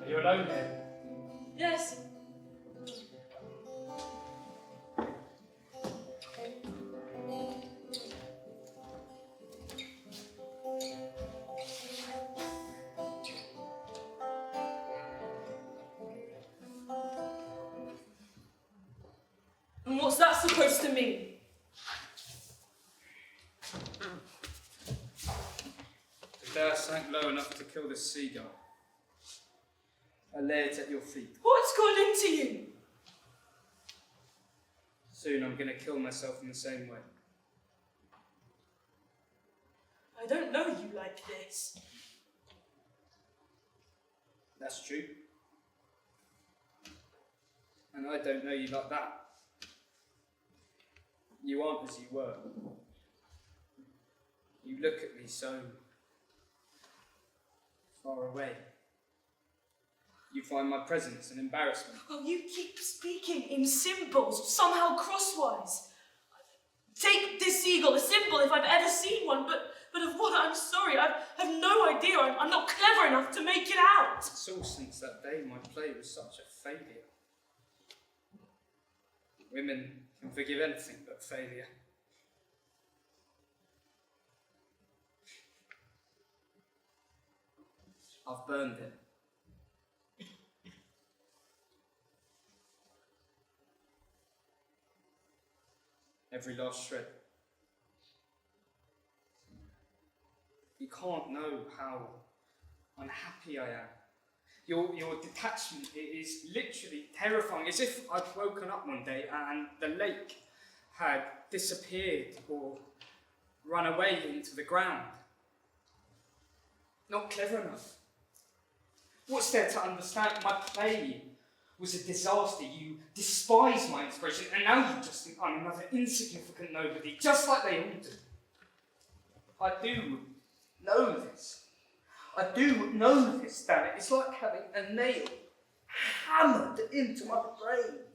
Are you alone here? Yes. What's that supposed to mean? The dare sank low enough to kill the seagull. I lay it at your feet. What's gone into you? Soon I'm going to kill myself in the same way. I don't know you like this. That's true. And I don't know you like that. You aren't as you were. You look at me so far away. You find my presence an embarrassment. Oh, you keep speaking in symbols, somehow crosswise. Take this seagull, a symbol if I've ever seen one, but of what I'm sorry, I have no idea. I'm not clever enough to make it out. It's all since that day my play was such a failure. Women can forgive anything but failure. I've burned it. Every last shred. You can't know how unhappy I am. Your detachment is literally terrifying, as if I'd woken up one day and the lake had disappeared or run away into the ground. Not clever enough. What's there to understand? My play was a disaster. You despise my inspiration, and now you just think I'm another insignificant nobody, just like they all do. I do know this. I do know this, damn it. It's like having a nail hammered into my brain.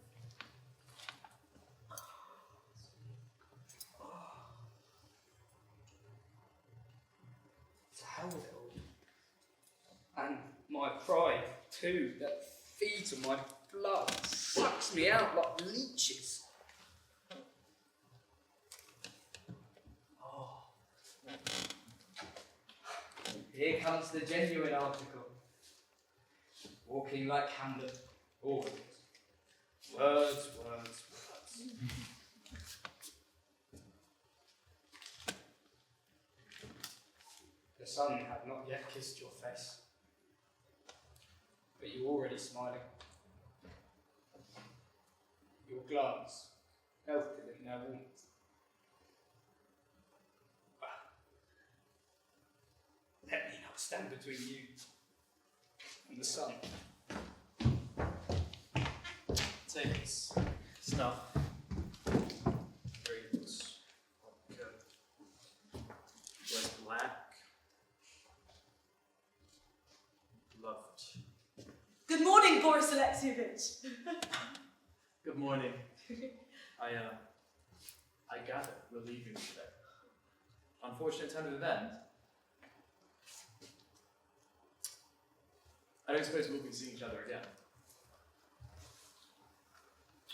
To hell with it all. And my pride, too, that feeds on my blood, sucks me out like leeches. Oh. Here comes the genuine article. Walking like Hamlet, always. Words, words, words. The sun had not yet kissed your face, but you were already smiling. Your glance melted in their warmth. Let me not stand between you and the sun. Take this stuff. Drinks, vodka, red, black. Loved. Good morning, Boris Alexievich. Good morning. I gather we're leaving today. Unfortunate turn of events. I don't suppose we'll be seeing each other again.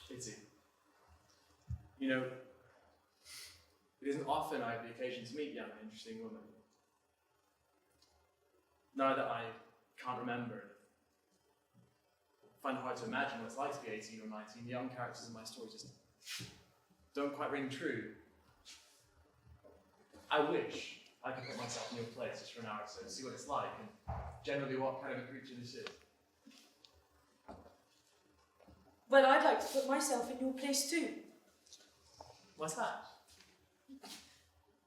Pity. You know, it isn't often I have the occasion to meet young and interesting women. Now that I can't remember, I find it hard to imagine what it's like to be 18 or 19. The young characters in my story just don't quite ring true. I wish I could put myself in your place just for an hour or so to see what it's like and generally what kind of a creature this is. Well, I'd like to put myself in your place too. What's that?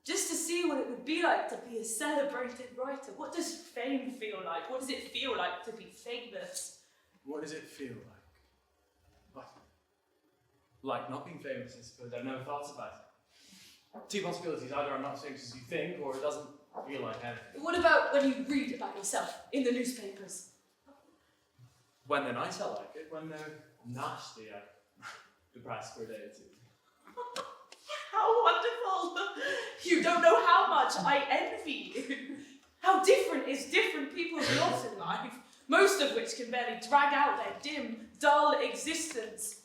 Just to see what it would be like to be a celebrated writer. What does fame feel like? What does it feel like to be famous? What does it feel like? What? Like not being famous, I suppose. I've never thought about it. Two possibilities. Either I'm not as famous as you think, or it doesn't feel like anything. What about when you read about yourself in the newspapers? When they're nice, I like it. When they're nasty, I'm depressed for a day or two. How wonderful! You don't know how much I envy you. How different is different people's lot in life, most of which can barely drag out their dim, dull existence.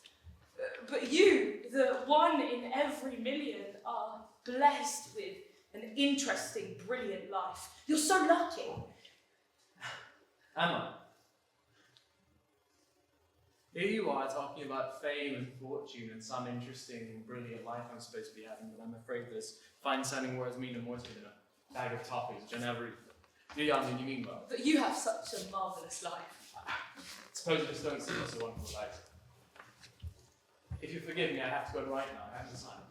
But you, the one in every million, are blessed with an interesting, brilliant life. You're so lucky. Am I? Here you are talking about fame and fortune and some interesting, brilliant life I'm supposed to be having, but I'm afraid those fine-sounding words mean no more to me than a bag of toffees, which I never eat. You mean well. But you have such a marvellous life. Suppose you just don't see what's a wonderful life. If you forgive me, I have to go right now. I have to sign.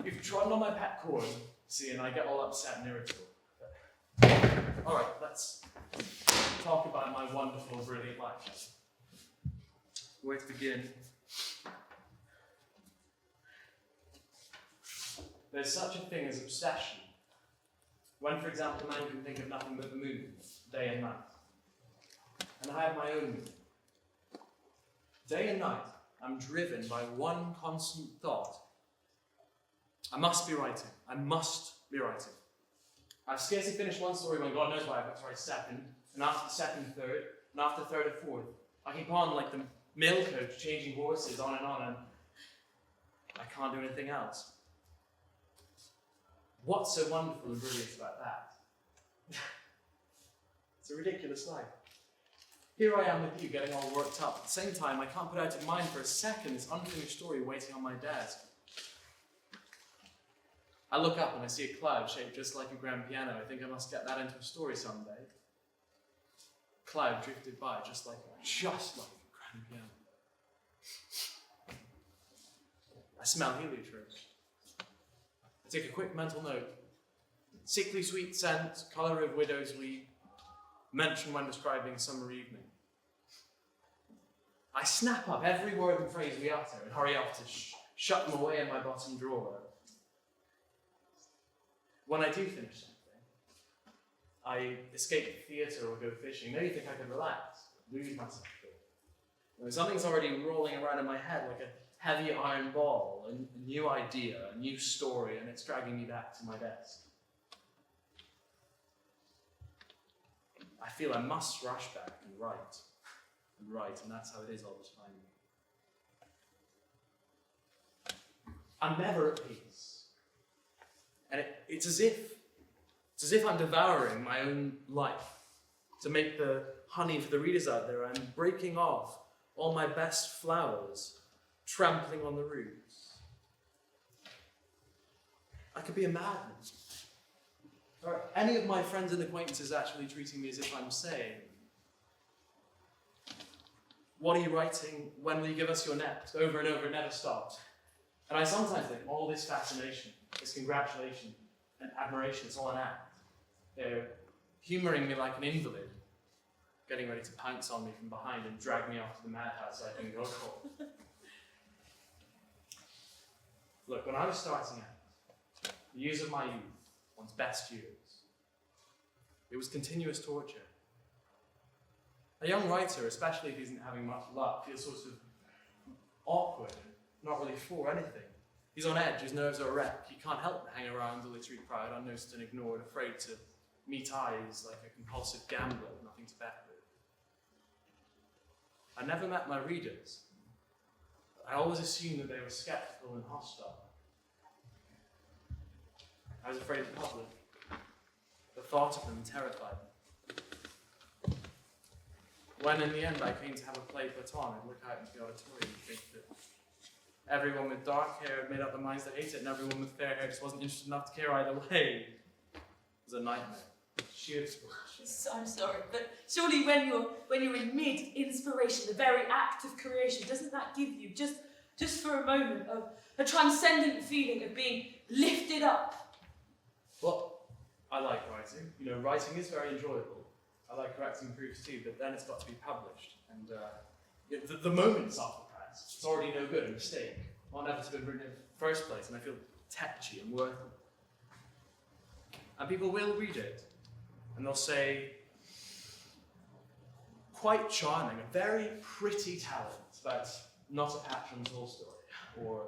You've trodden on my pet cord, see, and I get all upset and irritable. Alright, let's talk about my wonderful, brilliant life. Where to begin? There's such a thing as obsession. When, for example, a man can think of nothing but the moon, day and night. And I have my own moon. Day and night, I'm driven by one constant thought. I must be writing. I must be writing. I've scarcely finished one story when God knows why I've got to write a second, and after the second, third, and after the third, a fourth. I keep on like the mail coach, changing horses, on, and I can't do anything else. What's so wonderful and brilliant about that? It's a ridiculous life. Here I am with you, getting all worked up. At the same time, I can't put out of mind for a second this unfinished story waiting on my desk. I look up and I see a cloud shaped just like a grand piano. I think I must get that into a story someday. Cloud drifted by just like a grand piano. I smell heliotrope. I take a quick mental note. Sickly sweet scent, colour of widow's weed, mentioned when describing summer evening. I snap up every word and phrase we utter and hurry off to shut them away in my bottom drawer. When I do finish something, I escape the theatre or go fishing. Maybe think I could relax, lose myself. Something's already rolling around in my head like a heavy iron ball, a new idea, a new story, and it's dragging me back to my desk. I feel I must rush back and write, and that's how it is all the time. I'm never at peace. And it's as if I'm devouring my own life. To make the honey for the readers out there, I'm breaking off all my best flowers, trampling on the roots. I could be a madman. Or any of my friends and acquaintances actually treating me as if I'm sane. What are you writing? When will you give us your next? Over and over, it never stops. And I sometimes think all this fascination, this congratulation and admiration, it's all an act. They're humouring me like an invalid, getting ready to pounce on me from behind and drag me off to the madhouse I can go for. Look, when I was starting out, the years of my youth, one's best years, it was continuous torture. A young writer, especially if he isn't having much luck, feels sort of awkward and not really for anything. He's on edge, his nerves are a wreck. He can't help but hang around the literary crowd, unnoticed and ignored, afraid to meet eyes like a compulsive gambler with nothing to bet with. I never met my readers. I always assumed that they were skeptical and hostile. I was afraid of the public. The thought of them terrified me. When in the end I came to have a play put on, I'd look out into the auditorium and think that everyone with dark hair had made up their minds to hate it, and everyone with fair hair just wasn't interested enough to care either way. It was a nightmare. Sheer bullshit. I'm sorry, but surely when you're in mid-inspiration, the very act of creation, doesn't that give you, just for a moment, of a transcendent feeling of being lifted up? Well, I like writing. You know, writing is very enjoyable. I like correcting proofs too, but then it's got to be published. And the moment it's off the press, it's already no good, a mistake. Well, never to have been written in the first place, and I feel tetchy and worthless. And people will read it, and they'll say, quite charming, a very pretty talent, but not a Patron Tolstoy. Or,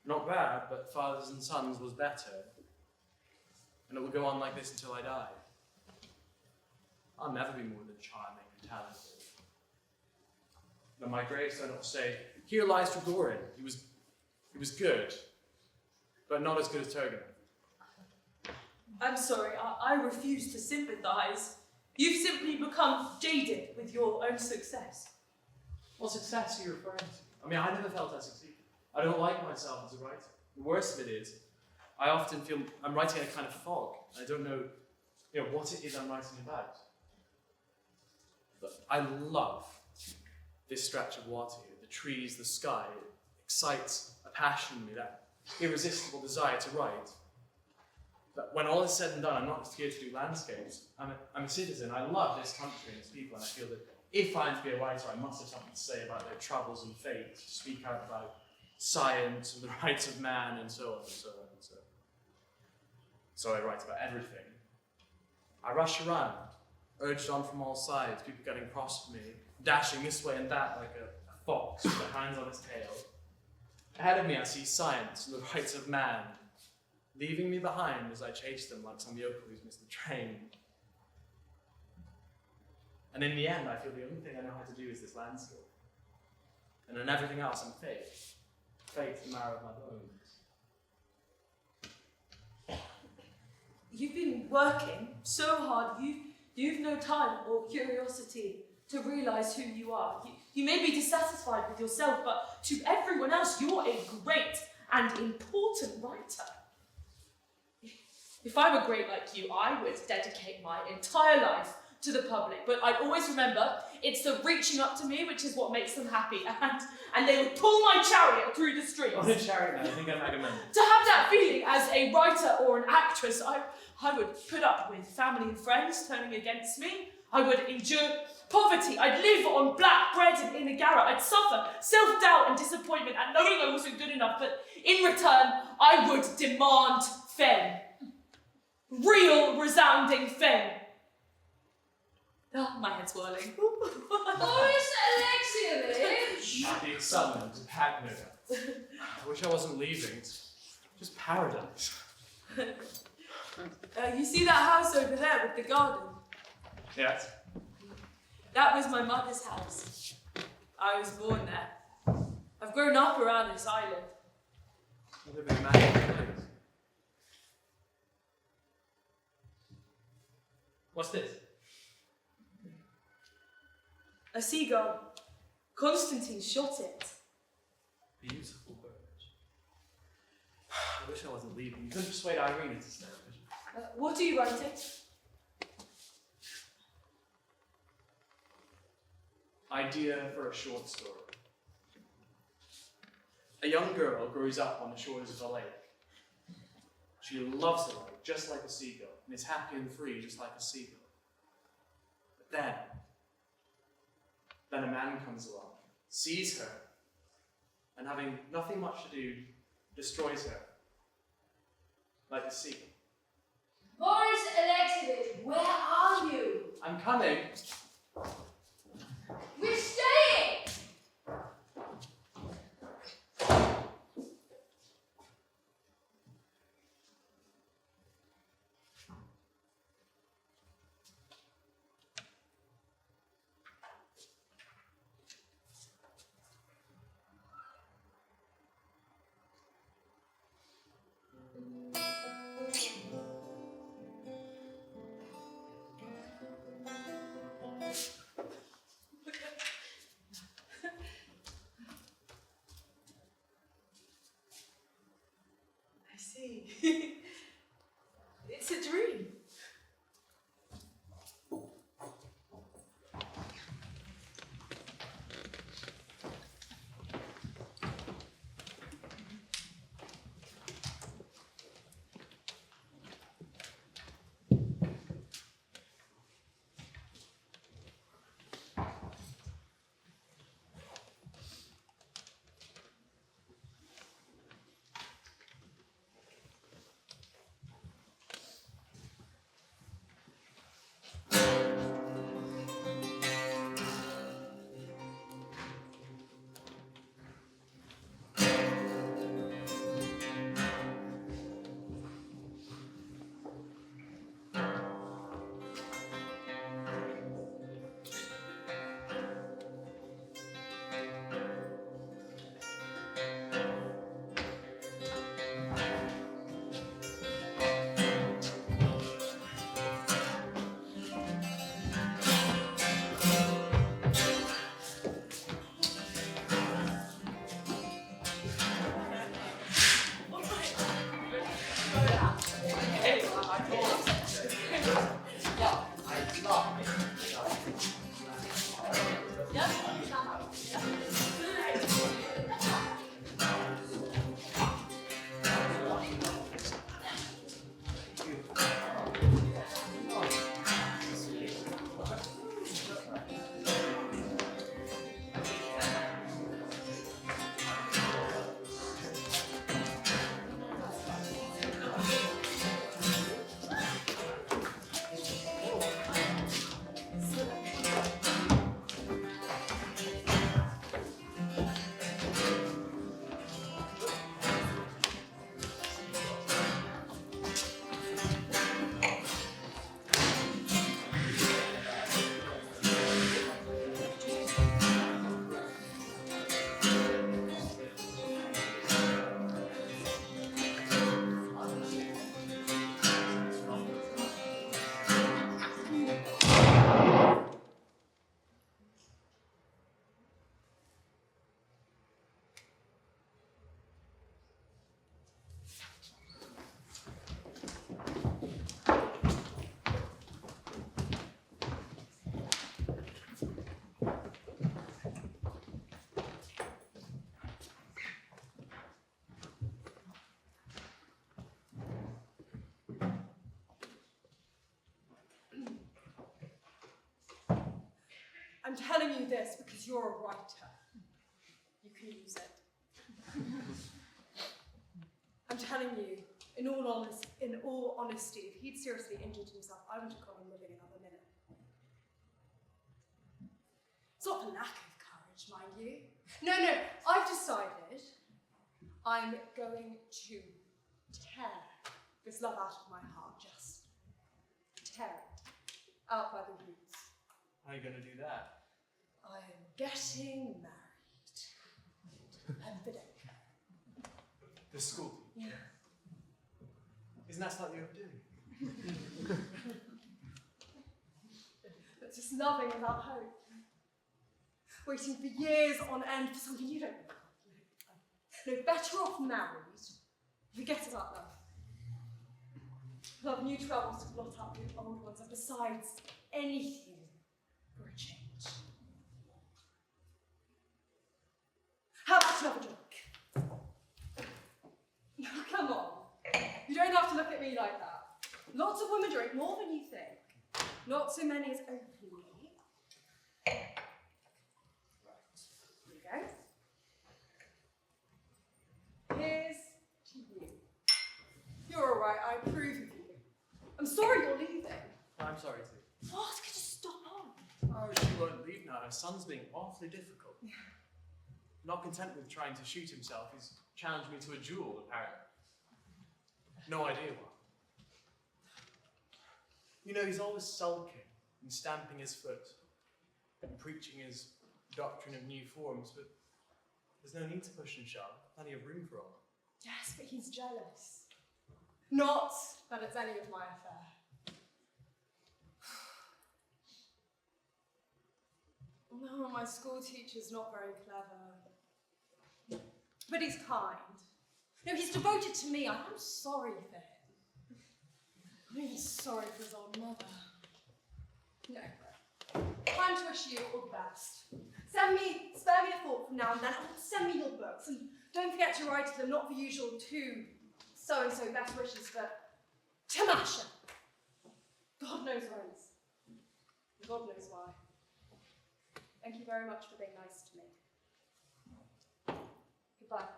not bad, but Fathers and Sons was better. And it will go on like this until I die. I'll never be more than charming and talented. But my gravestone will say, here lies Trigorin. He was good, but not as good as Turgenev. I'm sorry, I refuse to sympathise. You've simply become jaded with your own success. What success are you referring to? I mean, I never felt I succeeded. I don't like myself as a writer. The worst of it is, I often feel I'm writing in a kind of fog. I don't know, what it is I'm writing about. But I love this stretch of water here, the trees, the sky. It excites a passion in me, that irresistible desire to write. But when all is said and done, I'm not just here to do landscapes. I'm a citizen. I love this country and its people, and I feel that if I'm to be a writer, I must have something to say about their troubles and fate, to speak out about science and the rights of man, and so on and so on and so on. So I write about everything. I rush around, urged on from all sides, people getting cross with me, dashing this way and that like a fox with their hands on its tail. Ahead of me I see science and the rights of man, leaving me behind as I chase them like some yokel who's missed the train. And in the end, I feel the only thing I know how to do is this landscape. And in everything else, I'm fate. Fate's the marrow of my bones. You've been working so hard, you've no time or curiosity to realise who you are. You may be dissatisfied with yourself, but to everyone else, you're a great and important writer. If I were great like you, I would dedicate my entire life to the public, but I'd always remember it's the reaching up to me which is what makes them happy, and they would pull my chariot through the streets. On a chariot now, I think I'm Agamemnon. To have that feeling as a writer or an actress, I would put up with family and friends turning against me. I would endure poverty. I'd live on black bread in a garret. I'd suffer self-doubt and disappointment at knowing I wasn't good enough, but in return, I would demand fame. Real, resounding fame. Oh, my head's whirling. Boris Alexeyevich! Being summoned to Pagno. I wish I wasn't leaving. It's just paradise. You see that house over there with the garden? Yes. That was my mother's house. I was born there. I've grown up around this island. I live in a magical place. What's this? A seagull. Constantine shot it. Beautiful bird. I wish I wasn't leaving. You couldn't persuade Irene to stay, could you? What are you writing? Idea for a short story. A young girl grows up on the shores of a lake. She loves the lake, just like a seagull, and is happy and free, just like a seagull. But then a man comes along, sees her, and having nothing much to do, destroys her, like a seagull. Boris Alexeyevich, where are you? I'm coming. We're staying! I'm telling you this because you're a writer. You can use it. I'm telling you, in all honesty, if he'd seriously injured himself, I wouldn't have gone on living another minute. It's not for lack of courage, mind you. No, I've decided I'm going to tear this love out of my heart, just tear it out by the roots. How are you going to do that? I'm getting married. And Bedlam. The school teacher? Yeah. Isn't that something you're doing? But just loving without hope. Waiting for years on end for something you don't know. No, better off married. Forget about love. Love new troubles to blot out the old ones, and besides, anything for a change. How about another drink? No, come on. You don't have to look at me like that. Lots of women drink more than you think. Not so many as openly. Here you go. Here's to you. You're all right, I approve of you. I'm sorry you're leaving. I'm sorry too. What? Could you stop on? Oh, she won't leave now. Her son's being awfully difficult. Yeah. Not content with trying to shoot himself, he's challenged me to a duel, apparently. No idea why. You know, he's always sulking and stamping his foot and preaching his doctrine of new forms, but there's no need to push and shove. Plenty of room for all. Yes, but he's jealous. Not that it's any of my affair. No, my school teacher's not very clever. But he's kind. No, he's devoted to me. I'm sorry for him. I'm even sorry for his old mother. No. Time to wish you all the best. Spare me a thought from now and then. Send me your books. And don't forget to write to them, not the usual two so-and-so best wishes, but Tamasha. God knows whence. God knows why. Thank you very much for being nice to me. Goodbye.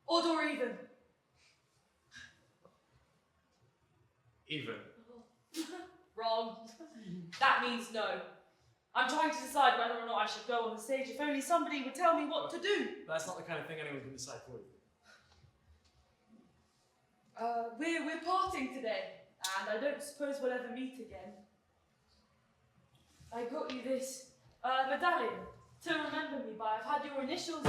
Odd or even? Even. Wrong. That means no. I'm trying to decide whether or not I should go on the stage. If only somebody would tell me what to do. That's not the kind of thing anyone can decide for you. We're parting today, and I don't suppose we'll ever meet again. I got you this medallion to remember me by. I've had your initials,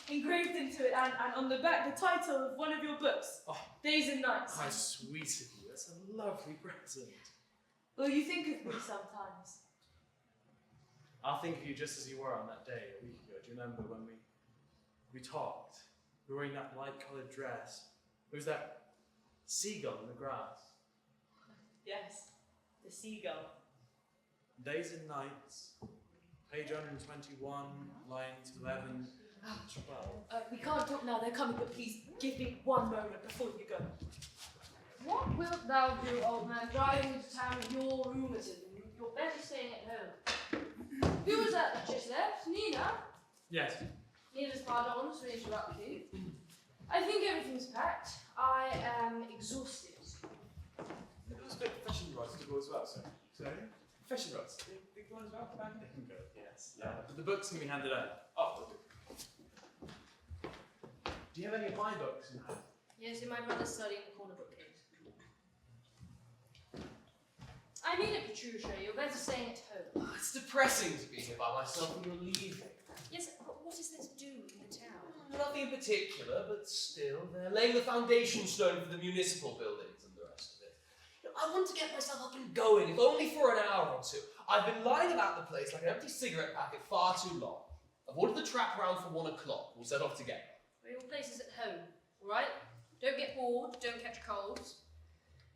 engraved into it, and on the back the title of one of your books, Oh. Days and Nights. How sweet of you. That's a lovely present. Will you think of me sometimes? I'll think of you just as you were on that day a week ago. Do you remember when we talked? You were wearing that light-coloured dress. There was that seagull in the grass. Yes, the seagull. Days and Nights, page 121, lines 11 and 12. We can't talk now, they're coming, but please give me one moment before you go. What wilt thou do, old man, driving into town with your rheumatism? You're better staying at home. Who was that just left? Nina? Yes. Nina's pardon to interrupt you. I think everything's packed. I am exhausted. Those big fishing rods to go as well, sir. Sorry? Fishing rods. They go as well? Back they can go. Yes. Yeah. But the books can be handed out. Oh, Do you have any of my books in hand? Yes, in my brother's study in the corner bookcase. I mean it, Petruchia, you're better staying at home. It's depressing to be here by myself when you're leaving. Yes, but what does this do in the town? Nothing in particular, but still, they're laying the foundation stone for the municipal buildings and the rest of it. You know, I want to get myself up and going, if only for an hour or two. I've been lying about the place like an empty cigarette packet far too long. I've ordered the trap round for 1 o'clock. We'll set off together. Well, your place is at home, all right? Don't get bored, don't catch colds.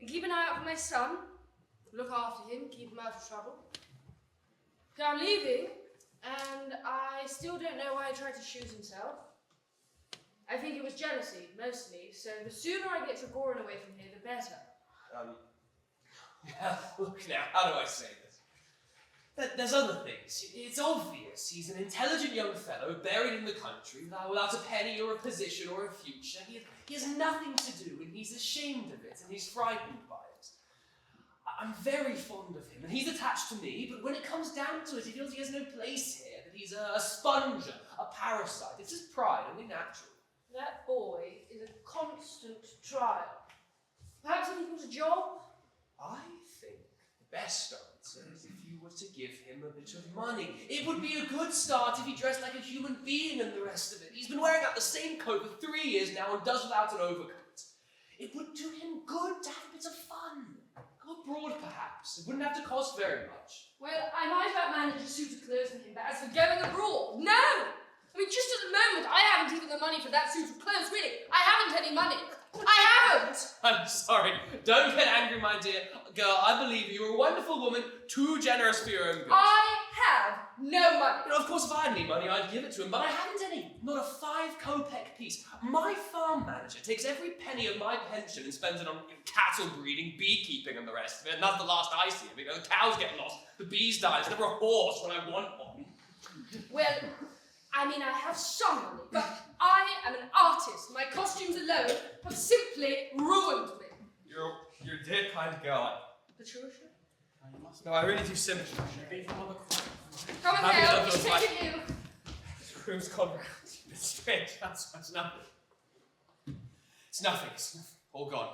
And keep an eye out for my son. Look after him, keep him out of trouble. Okay, I'm leaving, and I still don't know why he tried to shoot himself. I think it was jealousy, mostly, so the sooner I get Gregorian away from here, the better. Well, look now, how do I say this? There's other things. It's obvious he's an intelligent young fellow buried in the country without a penny or a position or a future. He has nothing to do, and he's ashamed of it, and he's frightened by it. I'm very fond of him, and he's attached to me, but when it comes down to it, he feels he has no place here, that he's a sponge, a parasite. It's his pride, only natural. That boy is a constant trial. Perhaps if he got a job? I think the best answer is if you were to give him a bit of money. It would be a good start if he dressed like a human being and the rest of it. He's been wearing out the same coat for 3 years now and does without an overcoat. It would do him good to have a bit of fun. Go abroad, perhaps. It wouldn't have to cost very much. Well, I might outmanage a suit of clothes for him, but as for going abroad, no! I mean, just at the moment, I haven't even the money for that suit of clothes, really. I haven't any money. I haven't! I'm sorry. Don't get angry, my dear. Girl, I believe you. You're a wonderful woman, too generous for your own good. I have no money. You know, of course, if I had any money, I'd give it to him, but I haven't any. Not a 5 kopeck piece. My farm manager takes every penny of my pension and spends it on cattle breeding, beekeeping, and the rest of it. And that's the last I see of it. You know, the cows get lost, the bees die. There's never a horse when I want one. Well, I mean, I have some money, but I am an artist. My costumes alone have simply ruined me. You're a dear kind girl. Patricia? No, I really do sympathize. Come on, Happy Hale, to he's have taking you. This room's gone round. It's strange. That's nothing. It's nothing. It's nothing. All gone.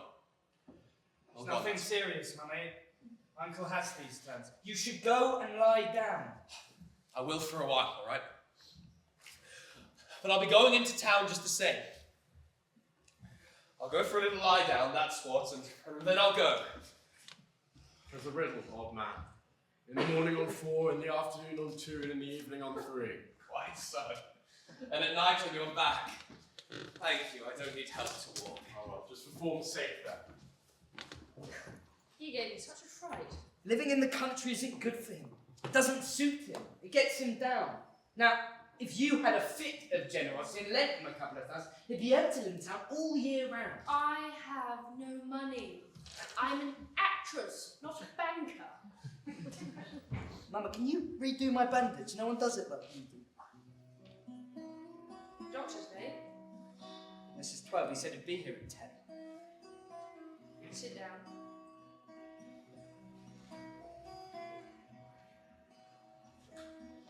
It's nothing serious, Mummy. Uncle has these turns. You should go and lie down. I will for a while, all right? But I'll be going into town just the same. I'll go for a little lie down, that's what, and then I'll go. There's a riddle, old man. In the morning on 4, in the afternoon on 2, and in the evening on 3. Quite so. And at night on your back. Thank you, I don't need help to walk. Oh well, just for form's sake then. He gave me such a fright. Living in the country isn't good for him. It doesn't suit him. It gets him down. Now, if you had a fit of generosity and lent him a couple of thousands, he'd be able to live in town all year round. I have no money. I'm an actress, not a banker. Mama, can you redo my bandage? No one does it like you do. Doctor's name? This is 12. He said he'd be here at 10. Sit down.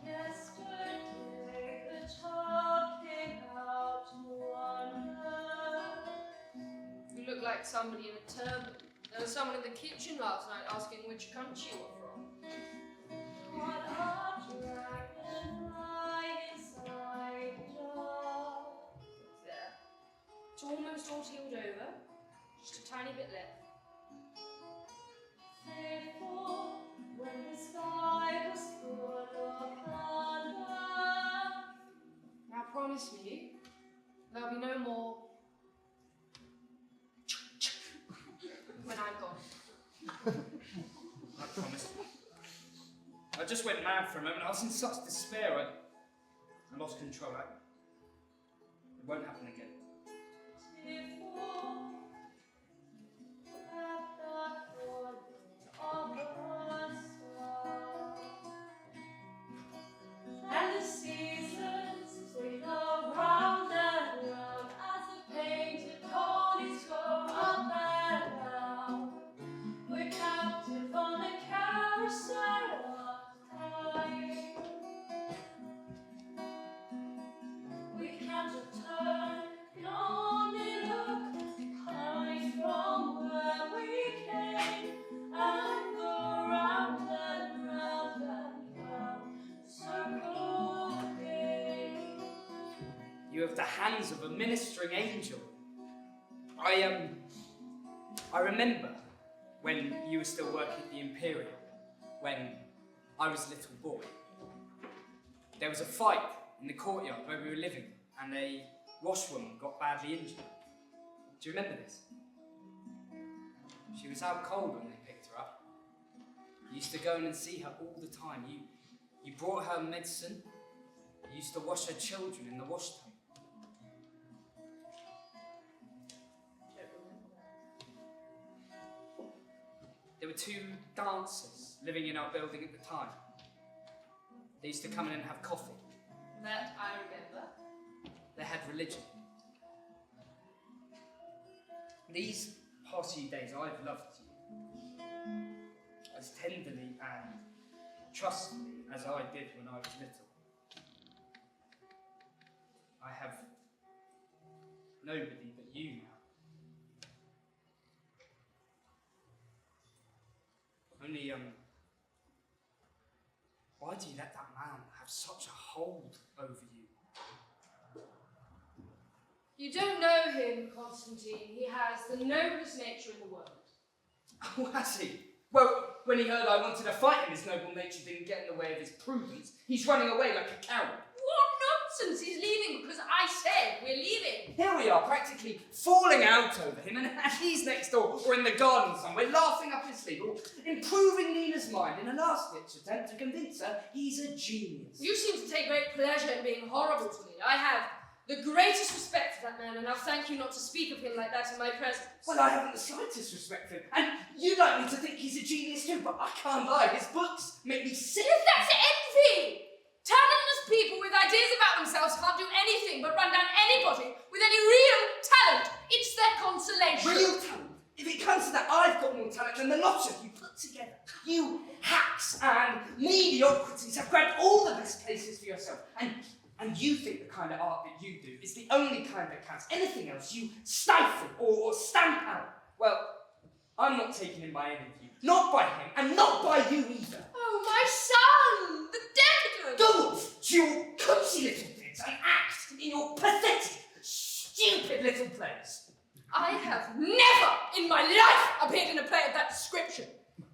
Yesterday the child came out to wander. You look like somebody in a turban. There was someone in the kitchen last night asking which country you were from. What a dragonfly inside the jar. There. It's almost all healed over. Just a tiny bit left. Faithful when the sky was full of thunder. Now promise me there'll be no more when I'm gone. I promise. I just went mad for a moment. I was in such despair. I lost control. It won't happen again. And the seasons swing around and round as the painted ponies go up and down. We're captive on a carousel of time. We can't return, can only look behind from where we came and go round and round and round the circle again. You have the hands of a ministering angel. I remember when you were still working at the Imperial, when I was a little boy. There was a fight in the courtyard where we were living, and a washwoman got badly injured. Do you remember this? She was out cold when they picked her up. You used to go in and see her all the time. You brought her medicine. You used to wash her children in the wash tub. There were two dancers living in our building at the time. They used to come in and have coffee. That I remember. They had religion. These past few days, I've loved you as tenderly and trustfully as I did when I was little. I have nobody but you now. Only, why do you let that man have such a hold over you? You don't know him, Constantine. He has the noblest nature in the world. Oh, has he? Well, when he heard I wanted to fight him, his noble nature didn't get in the way of his prudence. He's running away like a coward. What nonsense! He's leaving because I said we're leaving. Here we are, practically falling out over him, and he's next door, or in the garden somewhere, laughing up his sleeve, or improving Nina's mind in a last-ditch attempt to convince her he's a genius. You seem to take great pleasure in being horrible to me. I have the greatest respect for that man, and I'll thank you not to speak of him like that in my presence. Well, I haven't the slightest respect for him, and you'd like me to think he's a genius too, but I can't lie. His books make me sick. That's envy! Talentless people with ideas about themselves can't do anything but run down anybody with any real talent. It's their consolation. Real talent? If it comes to that, I've got more talent than the lot of you put together. You hacks and mediocrities have grabbed all the best places for yourself, and you think the kind of art that you do is the only kind that counts. Anything else you stifle or stamp out. Well, I'm not taken in by any of you. Not by him, and not by you either. Oh, my son! The decadent! Go off to your cosy little bits and act in your pathetic, stupid little plays. I have never in my life appeared in a play of that description.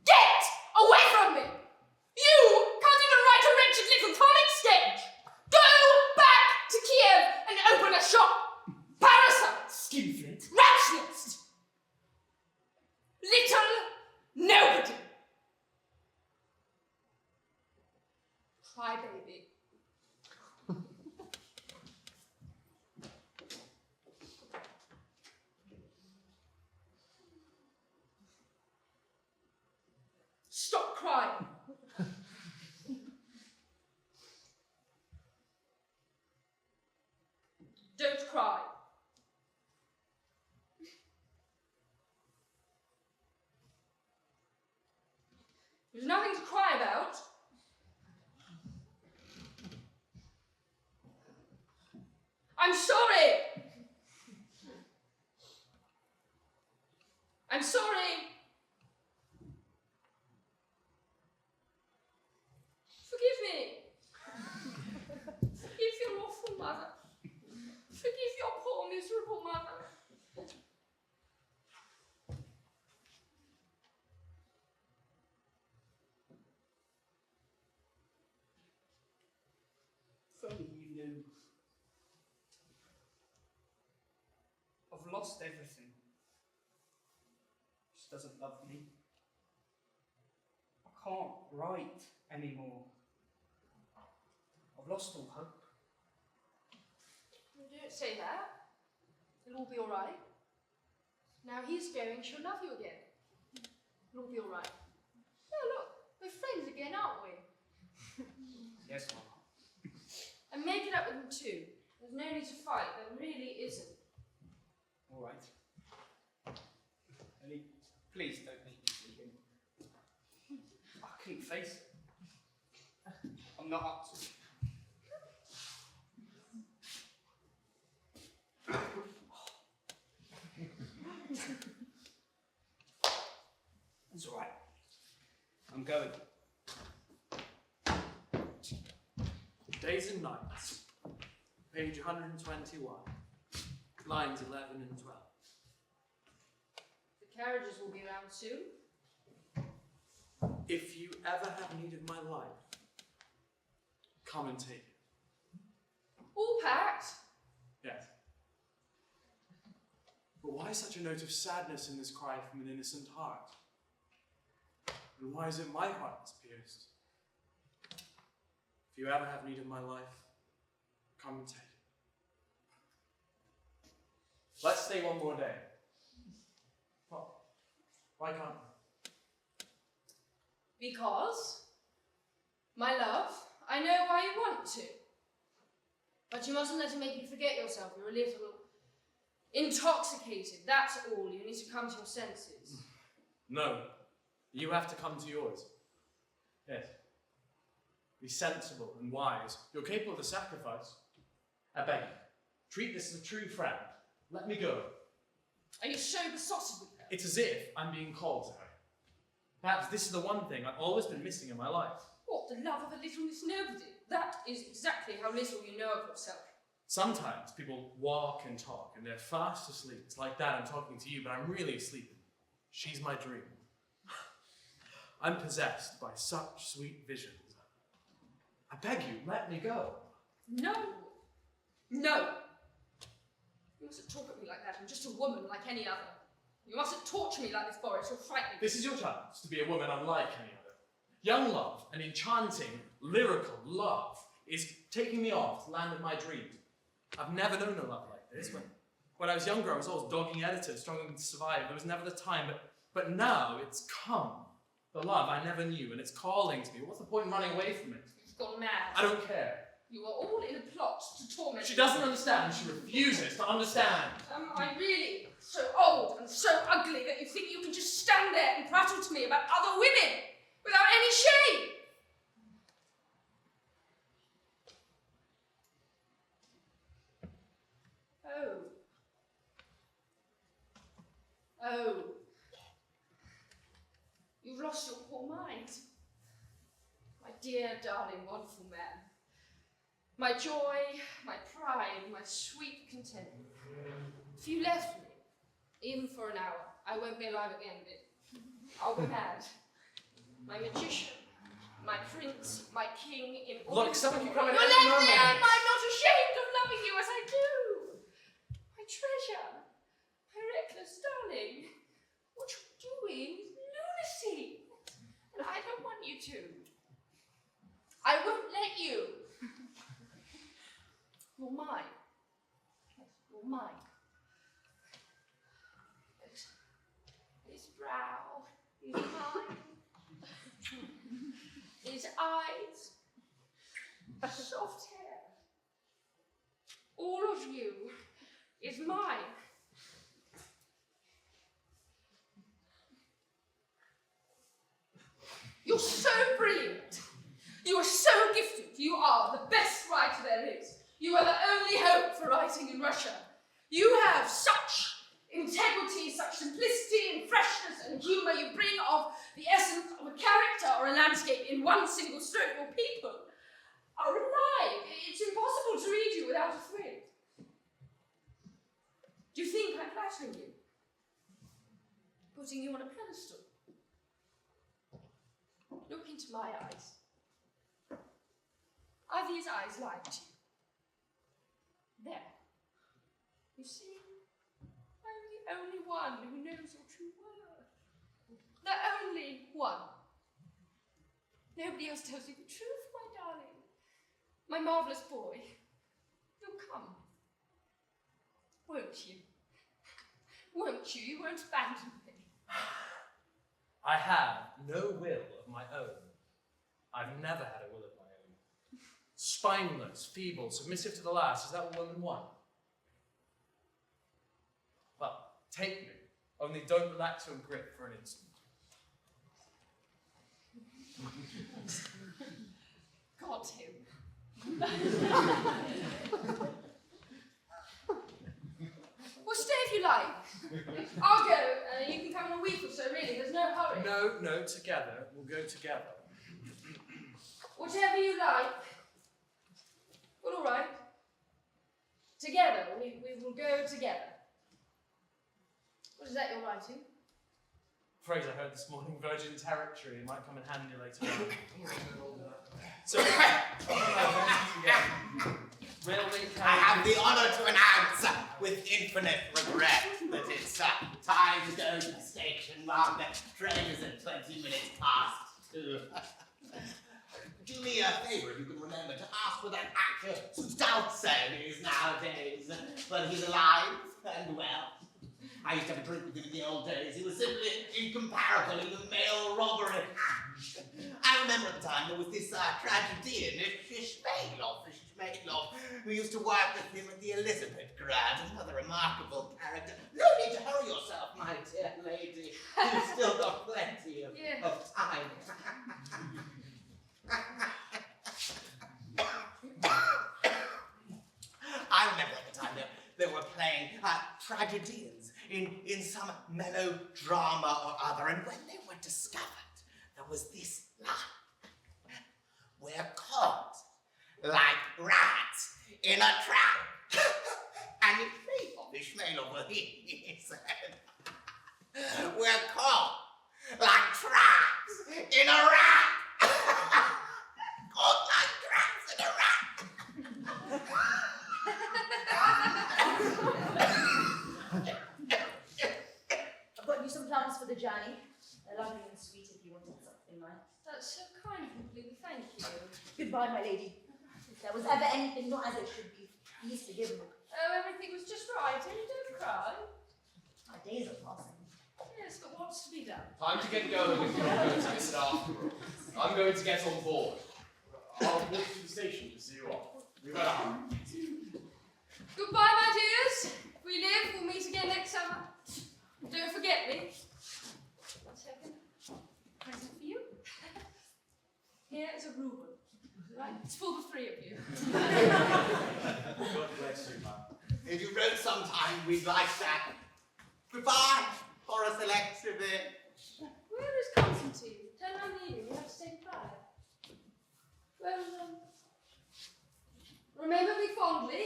Get away from me! You can't even write a wretched little comic sketch! Go back to Kiev and open a shop! Parasites! Skinflint. Rationalist! Little nobody! Crybaby. Stop crying. Don't cry. There's nothing to cry about. I'm sorry. I'm sorry. Forgive me. Forgive your awful mother. Forgive your poor miserable mother. If only you knew. I've lost everything. She doesn't love me. I can't write anymore. I've lost all hope. Don't say that. It'll all be all right. Now he's going, she'll love you again. It'll all be all right. Oh, look, we're friends again, aren't we? Yes, Mama. And make it up with him too. There's no need to fight, there really isn't. All right. Only, please don't make me see him. I couldn't face it. I'm not up to it. It's all right. I'm going. Days and Nights, page 121, lines 11 and 12. The carriages will be around soon. If you ever have need of my life, come and take it. All packed. Yes. But why such a note of sadness in this cry from an innocent heart? And why is it my heart that's pierced? If you ever have need of my life, come and take it. Let's stay one more day. Well, why can't we? Because, my love, I know why you want to. But you mustn't let it make you forget yourself. You're a little intoxicated. That's all. You need to come to your senses. No. You have to come to yours. Yes. Be sensible and wise. You're capable of the sacrifice. I beg you. Treat this as a true friend. Let me go. Are you so besotted with her? It's as if I'm being called to her. Perhaps this is the one thing I've always been missing in my life. What, the love of a little Miss Nobody? That is exactly how little you know of yourself. Sometimes people walk and talk and they're fast asleep. It's like that, I'm talking to you, but I'm really asleep. She's my dream. I'm possessed by such sweet visions. I beg you, let me go. No. No. You mustn't talk at me like that. I'm just a woman like any other. You mustn't torture me like this, Boris. You'll frighten me. This is your chance to be a woman unlike any other. Young love, an enchanting, lyrical love, is taking me off to the land of my dreams. I've never known a love like this. When I was younger, I was always dogging editors, struggling to survive. There was never the time, but now it's come. The love I never knew, and it's calling to me. What's the point in running away from it? You've gone mad. I don't care. You are all in a plot to torment She me. doesn't understand. She refuses to understand. Am I really so old and so ugly that you think you can just stand there and prattle to me about other women without any shame? Oh. You've lost your poor mind. My dear, darling, wonderful man. My joy, my pride, my sweet contentment. If you left me, even for an hour, I won't be alive at the end of it. I'll be mad. My magician, my prince, my king in all. Look, someone can come in Well, any let me moment. in! I'm not ashamed of loving you as I do. My treasure, my reckless darling. What you're doing is lunacy, and I don't want you to. I won't let you. You're mine. Yes, you're mine. His brow is mine. His eyes, soft hair. All of you is mine. You're so brilliant. You are so gifted. You are the best writer there is. You are the only hope for writing in Russia. You have such integrity, such simplicity and freshness and humour. You bring off the essence of a character or a landscape in one single stroke. Your people are alive. It's impossible to read you without a thrill. Do you think I'm flattering you? Putting you on a pedestal? Look into my eyes. Are these eyes lied to you? There. You see? I'm the only one who knows your true worth. The only one. Nobody else tells you the truth, my darling. My marvellous boy. You'll come. Won't you? Won't you? You won't abandon me. I have no will of my own. I've never had a will of my own. Spineless, feeble, submissive to the last. Is that what women want? Well, take me. Only don't relax your grip for an instant. Got him. Well, stay if you like. I'll go. You can come in a week or so, really. There's no hurry. No, together. We'll go together. Whatever you like. Well, all right. Together. We will go together. What is that you're writing? Phrase I heard this morning, virgin territory. It might come in handy later on. So, Will we I have the honour to announce, with infinite regret, that it's time to go to the station. Mark, that train is at 20 minutes past 2. Do me a favour if you can remember to ask for that actor Stelzen is nowadays, but he's alive and well. I used to have a drink with him in the old days. He was simply incomparable in the male robbery. I remember at the time there was this tragedian, Seagull, who used to work with him at the Elizabeth grad, another remarkable character. No need to hurry yourself, my dear lady. You've still got plenty of time. I remember at the time they were playing tragedians in some melodrama or other, and when they were discovered, there was this line. We're caught like rats in a trap. And it's me, Ishmael over here, he said. We're caught like traps in a rat. Caught like traps in a rat. I've got you some plums for the journey. They're lovely and sweet if you wanted something nice. That's so kind of you, Bluey. Thank you. Goodbye, my lady. If there was ever anything not as it should be, please forgive me. Oh, everything was just right, and you don't cry. My days are passing. Yes, but what's to be done? Time to get going if you're not going to miss it after all. I'm going to get on board. I'll walk to the station to see you off. We better hurry. Goodbye, my dears. If we live, we'll meet again next summer. Don't forget me. 1 second. Present for you. Here is a ruble. Right? It's for the 3 of you. God bless you, man. If you wrote sometime, we'd like that. Goodbye, Horace Electric. Where is Constantine? Tell him I'm leaving. We have to say goodbye. Well, remember me fondly.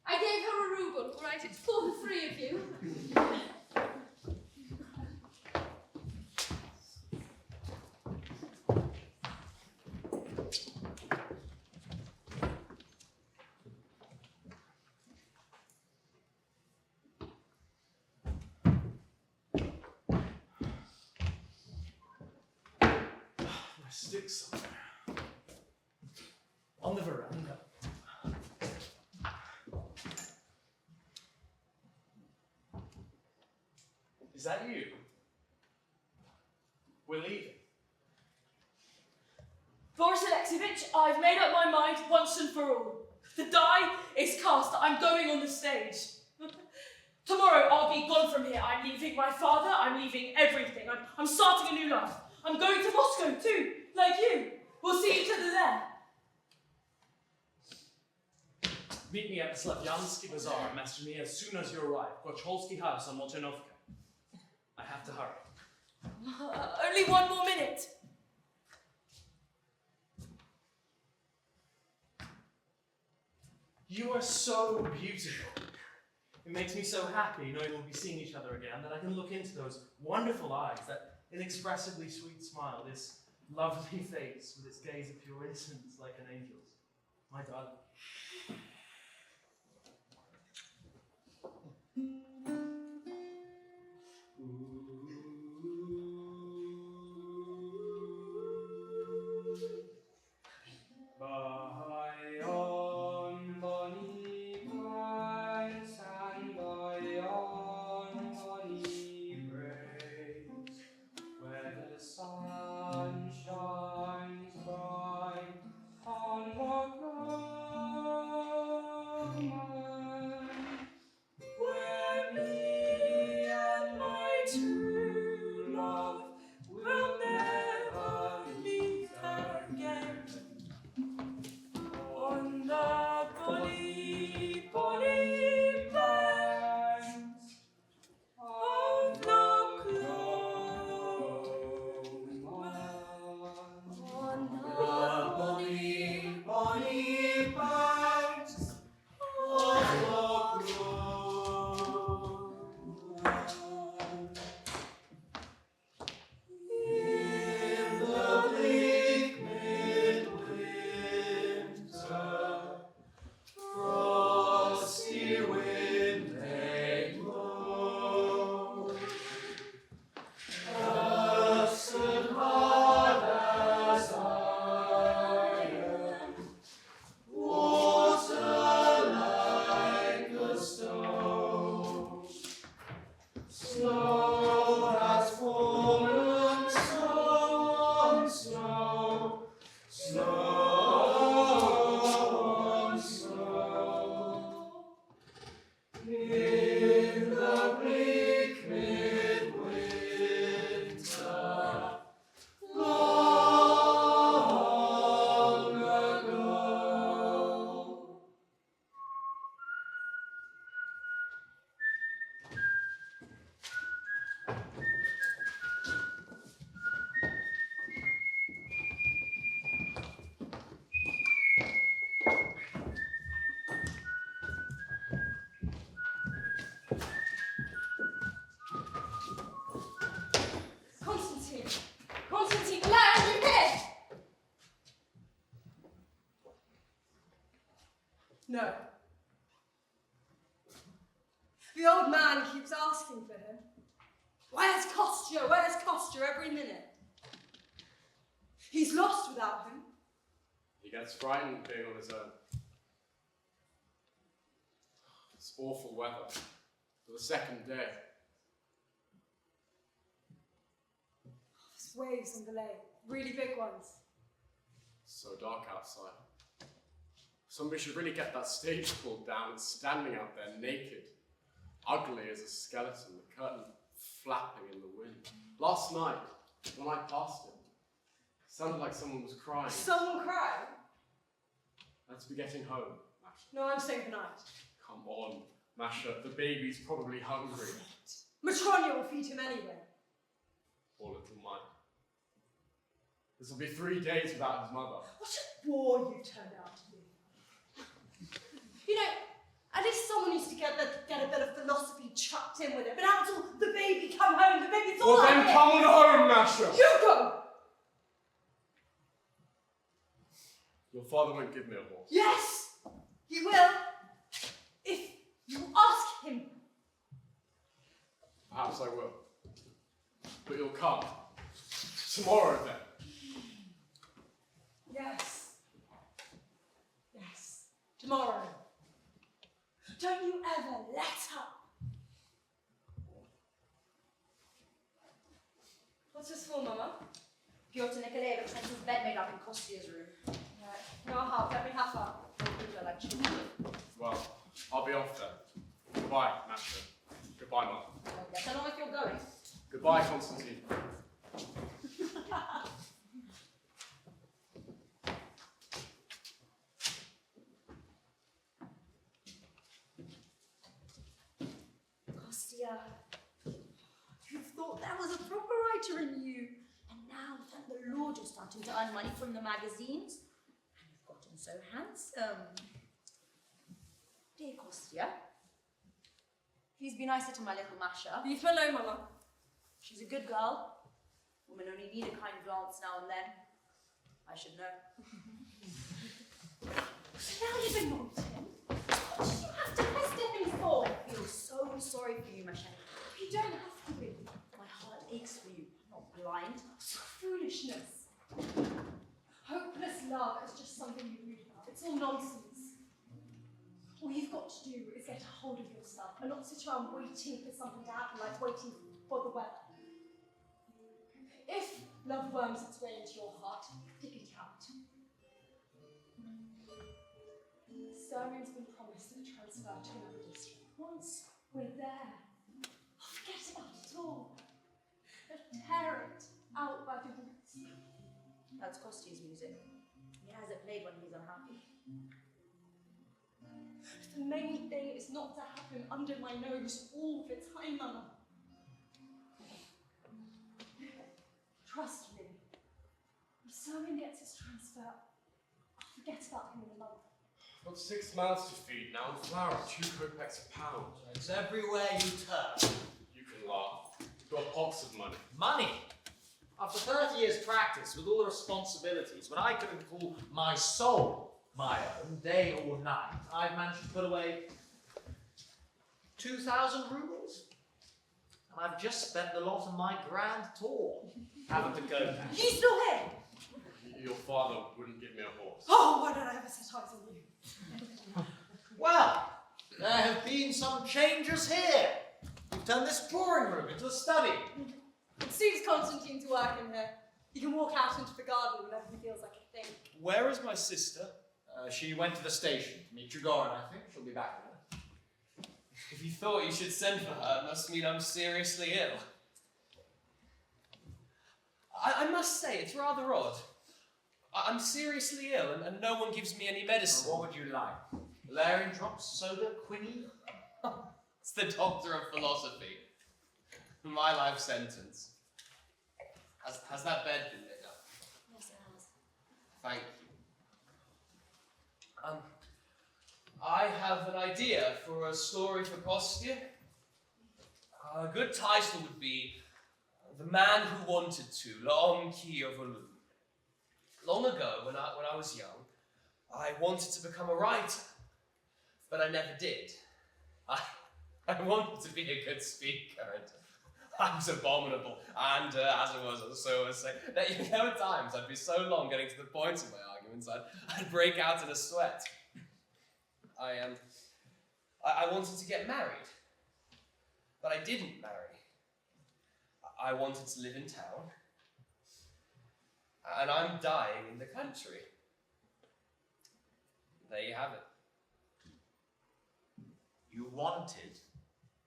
I gave her a ruble, all right? It's for the 3 of you. My stick somewhere. On the veranda. Is that you? We're leaving. Boris Alexeyevich, I've made up my mind once and for all. The die is cast. I'm going on the stage. Tomorrow I'll be gone from here. I'm leaving my father. I'm leaving everything. I'm starting a new life. I'm going to Moscow too, like you. We'll see each other there. Meet me at the Slavyansky Bazaar, Master Me, as soon as you arrive. Kocholsky House on Mochenovka. I have to hurry. Only one more minute. You are so beautiful. It makes me so happy knowing we'll be seeing each other again, that I can look into those wonderful eyes, that inexpressibly sweet smile, this lovely face with its gaze of pure innocence like an angel's. My darling. Sun shines bright on the clouds. Constantine! Constantine, Larry, you here? No. The old man keeps asking for him. Where's Kostya? Where's Kostya every minute? He's lost without him. He gets frightened being on his own. It's awful weather for the second day. There's waves on the lake, really big ones. It's so dark outside. Somebody should really get that stage pulled down. It's standing out there naked, ugly as a skeleton, the curtain flapping in the wind. Last night, when I passed it sounded like someone was crying. Someone crying? Let's be getting home, Masha. No, I'm staying the night. Come on, Masha. The baby's probably hungry. Matronia will feed him anyway. Poor little mite. This will be 3 days without his mother. What a bore you turned out to be. You know, at least someone used to get a bit of philosophy chucked in with it. But now it's all the baby come home, the baby's all Well, out then here. come on home, Masha. You go! Your father won't give me a horse. Yes, he will. If you ask him. Perhaps I will. But you'll come. Tomorrow, then. Yes. Yes. Tomorrow. Don't you ever let up. What's this for, Mama? Pyotr Nikolaevich sent his bed made up in Kostya's room. Right. No, half. Let me have her. Well, I'll be off then. Goodbye, Masha. Goodbye, Mum. Yes, I know if you're going. Goodbye, Constantine. Kostya, you thought there was a proper writer in you. And now, thank the Lord, you're starting to earn money from the magazines. And you've gotten so handsome. Dear Kostya, please be nicer to my little Masha. Leave me alone, Mama. She's a good girl. Women only need a kind glance now and then. I should know. So now you've ignored him. What did you have to pester him for? I feel so sorry for you, Masha. You don't have to be. My heart aches for you. I'm not blind. Foolishness. Hopeless love is just something you read about. It's all nonsense. All you've got to do is get a hold of yourself and not sit around waiting for something to happen, like waiting for the weather. If love worms its way into your heart, dig it out. Sermion's been promised a transfer to another district. Once we're there, forget about it all. Tear it out by the roots. That's Kostya's music. He has it played when he's unhappy. The main thing is not to have him under my nose all the time, Mama. Trust me. If Sermon gets his transfer, I'll forget about him in a month. I've got 6 mouths to feed now, and flour at 2 kopecks a pound. It's everywhere you turn. You can laugh. You've got pots of money. Money. After 30 years' practice, with all the responsibilities, when I couldn't call my soul my own, day or night, I've managed to put away 2,000 rubles. And I've just spent the lot on my grand tour. Haven't to go now. You still here? Your father wouldn't give me a horse. Oh, why don't I ever set eyes on you? Well, there have been some changes here. You've turned this drawing room into a study. It suits Constantine to work in here. He can walk out into the garden whenever he feels like a thing. Where is my sister? She went to the station to meet Trigorin, I think. She'll be back then. If you thought you should send for her, it must mean I'm seriously ill. I must say, it's rather odd. I'm seriously ill and no one gives me any medicine. What would you like? Valerian drops, soda, quinine? It's the doctor of philosophy. My life sentence. Has that bed been lit up? Yes, it has. Thank you. I have an idea for a story for Kostya. A good title would be The Man Who Wanted to, L'Homme qui a voulu. Long ago, when I was young, I wanted to become a writer, but I never did. I wanted to be a good speaker, and I was abominable. And as I was, so I was saying, there were times I'd be so long getting to the point of my arguments, I'd break out in a sweat. I wanted to get married, but I didn't marry. I wanted to live in town, and I'm dying in the country. There you have it. You wanted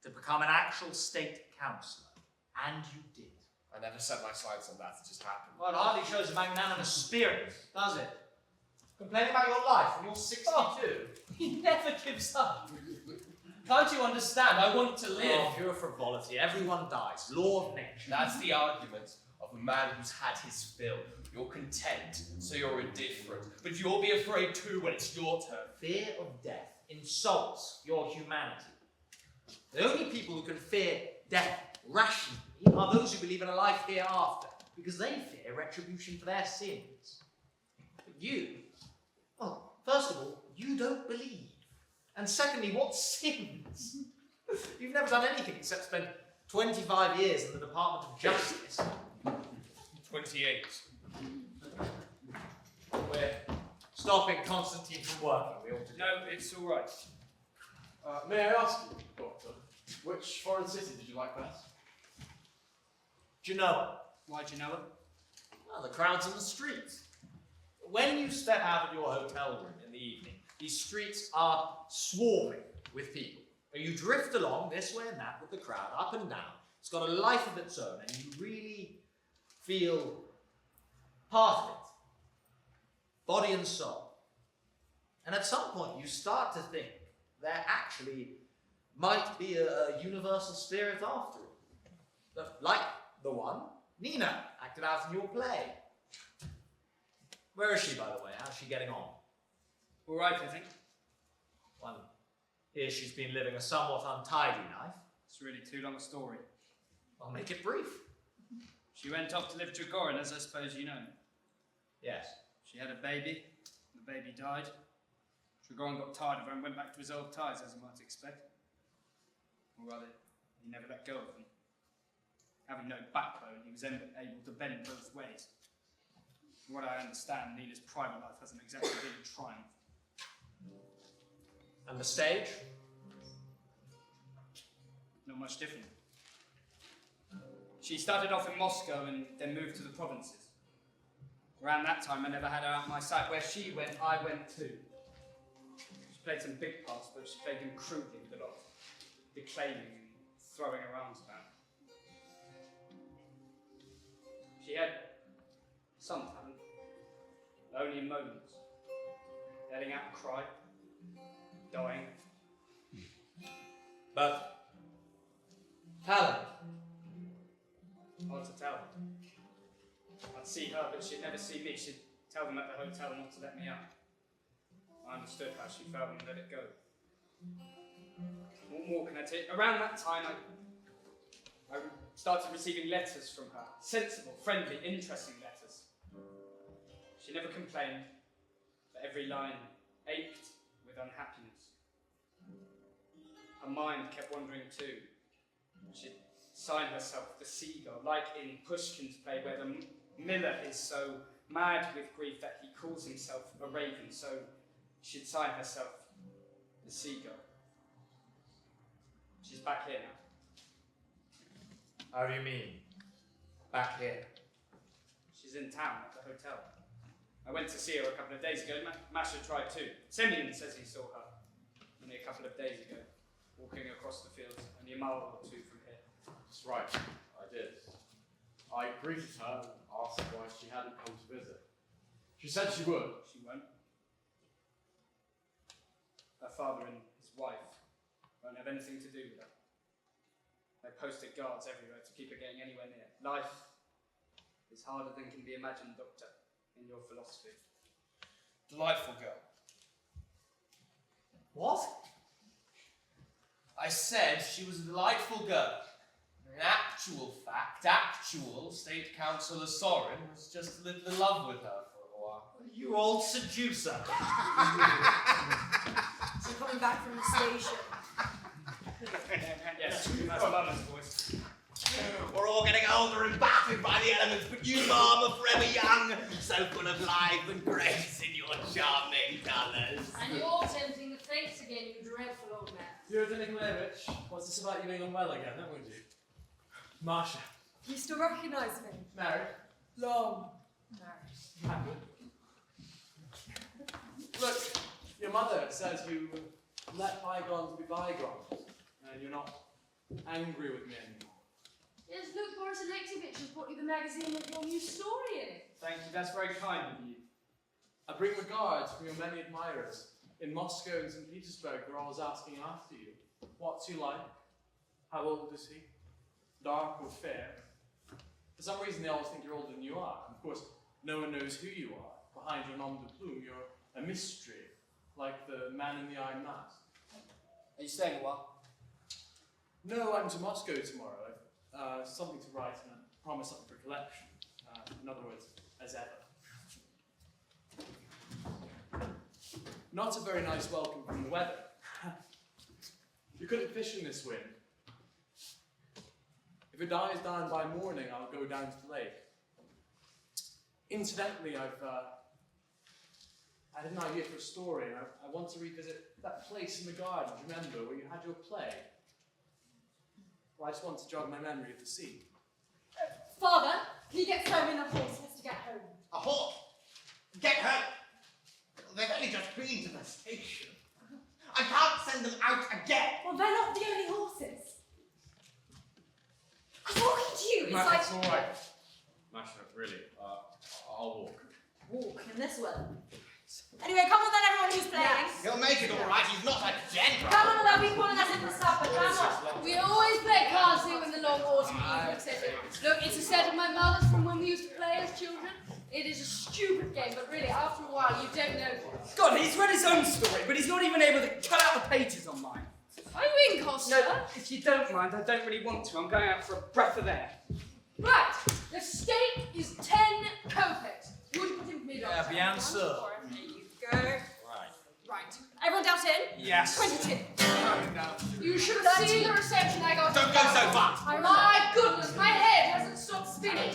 to become an actual state councillor, and you did. I never set my sights on that, it just happened. Well, it hardly shows a magnanimous spirit, does it? Complaining about your life when you're 62. He never gives up. Can't you understand? I want to live. Oh, pure frivolity. Everyone dies. Law of nature. That's the argument of a man who's had his fill. You're content, so you're indifferent. But you'll be afraid too when it's your turn. Fear of death insults your humanity. The only people who can fear death rationally are those who believe in a life hereafter, because they fear retribution for their sins. But you, well, first of all, you don't believe. And secondly, what sins? You've never done anything except spend 25 years in the Department of Justice. 28. We're stopping Constantine from working. We ought to. No, it's all right. May I ask you, Doctor, which foreign city did you like best? Genoa. Why'd you know it? Well, the crowds in the streets. When you step out of your hotel room in the evening, these streets are swarming with people. And you drift along this way and that with the crowd, up and down. It's got a life of its own, and you really feel part of it. Body and soul. And at some point, you start to think there actually might be a universal spirit after all. Like the one Nina acted out in your play. Where is she, by the way? How's she getting on? All right, I think. One hears she's been living a somewhat untidy life. It's really too long a story. I'll make it brief. She went off to live with Trigorin, as I suppose you know. Yes. She had a baby. The baby died. Trigorin got tired of her and went back to his old ties, as you might expect. Or rather, he never let go of them. Having no backbone, he was able to bend both ways. From what I understand, Nina's private life hasn't exactly been a triumph. And the stage? Not much different. She started off in Moscow and then moved to the provinces. Around that time, I never had her out of my sight. Where she went, I went too. She played some big parts, but she played them crudely with a lot of declaiming and throwing her arms about. She had some talent, but only in moments. Letting out a cry, dying. But talent. Hard to tell. I'd see her, but she'd never see me. She'd tell them at the hotel not to let me out. I understood how she felt and let it go. What more can I tell you? Around that time, I started receiving letters from her. Sensible, friendly, interesting letters. She never complained, but every line ached with unhappiness. Her mind kept wandering too. She'd sign herself the Seagull, like in Pushkin's play where the miller is so mad with grief that he calls himself a raven, so she'd sign herself the Seagull. She's back here now. How do you mean? Back here? She's in town at the hotel. I went to see her a couple of days ago. Masha tried too. Semyon says he saw her only a couple of days ago, walking across the fields, only a mile or two from here. That's right, I did. I greeted her and asked why she hadn't come to visit. She said she would. She won't. Her father and his wife won't have anything to do with her. They posted guards everywhere to keep her getting anywhere near. Life is harder than can be imagined, Doctor, in your philosophy. Delightful girl. What? I said she was a delightful girl. In actual fact, actual State Councillor Sorin was just a little in love with her for a while. You old seducer. I'm coming back from the station. Yes, that's Mama's voice. We're all getting older and battered by the elements, but you, Mom, are forever young, so full of life and grace in your charming colours. And you're tempting the fates again, you dreadful old man. Fyodor Nikolaevich, what's this about you being unwell again, don't you? Masha, You still recognise me? married? Long. Happy? Look, your mother says you let bygones be bygones, and you're not angry with me anymore. Yes, look, Boris Alexeyevich has brought you the magazine with your new story in it. Thank you, that's very kind of you. I bring regards from your many admirers. In Moscow and St. Petersburg, they're always asking after you. What's he like? How old is he? Dark or fair? For some reason, they always think you're older than you are. Of course, no one knows who you are. Behind your nom de plume, you're a mystery, like the man in the iron mask. Are you staying a while? No, I'm to Moscow tomorrow. Something to write and I promise something for collection. In other words, as ever. Not a very nice welcome from the weather. You couldn't fish in this wind. If it dies down by morning, I'll go down to the lake. Incidentally, I've had an idea for a story, and I want to revisit that place in the garden, remember, where you had your play. Well, I just want to jog my memory of the scene. Father, can you get so enough horses to get home? A horse? Get her! They've only just been to the station. I can't send them out again. Well, they're not the only horses. I'm talking to you. It's Masha, like it's alright. Masha, really, I'll walk. walk in this weather. Anyway, come on then, everyone who's playing. He'll make it all right. He's not a general. Come on, they'll be calling us in for supper. Come on. We always play cards here when the long autumn evenings set in. Look, it's a set of my mother's from when we used to play as children. It is a stupid game, but really, after a while, you don't know. God, he's read his own story, but he's not even able to cut out the pages on mine. Are you in, Costa? No, if you don't mind, I don't really want to. I'm going out for a breath of air. Right, the stake is 10 kopecks. Would you put in mid Yeah, bien sûr. There you go. Right. Right. Everyone down in? Yes. 22. You should have seen the reception I got. Don't go so fast. My goodness, my head hasn't stopped spinning.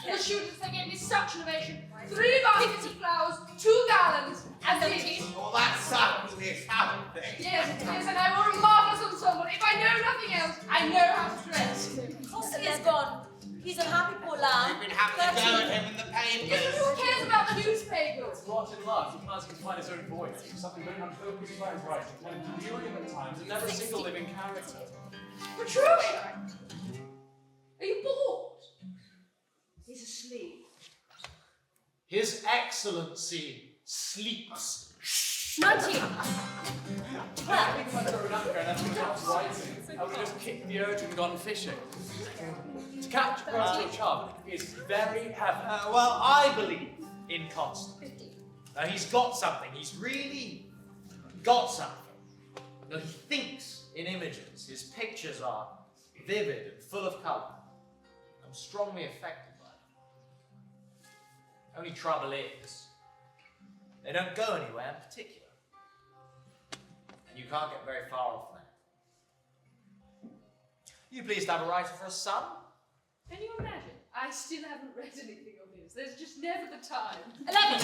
The students, they gave me such an ovation. 3 baskets of flowers, 2 gallons, and 17. Well, that certainly is something. Yes, it is, and I wore a marvellous ensemble. If I know nothing else, I know how to dress. Costa is gone. He's unhappy, poor lad. We've been having a go at him in the papers. Who cares about the newspapers? Rotten luck, he can't seem to find his own voice. Something very unfocused about his writing, kind of delirium at times, and never a single living character. Patricia! Are you bored? He's asleep. His Excellency sleeps. 19. I think if I'd grown up here and everyone else writing, I would have just kicked the urchin and gone fishing. To catch a grasp chub is very heavy. Well, I believe in Constant. He's got something. He's really got something. He thinks in images. His pictures are vivid and full of colour. I'm strongly affected by them. Only trouble is, they don't go anywhere in particular. And you can't get very far off them. You pleased to have a writer for a son? Can you imagine? I still haven't read anything of his. There's just never the time. 11.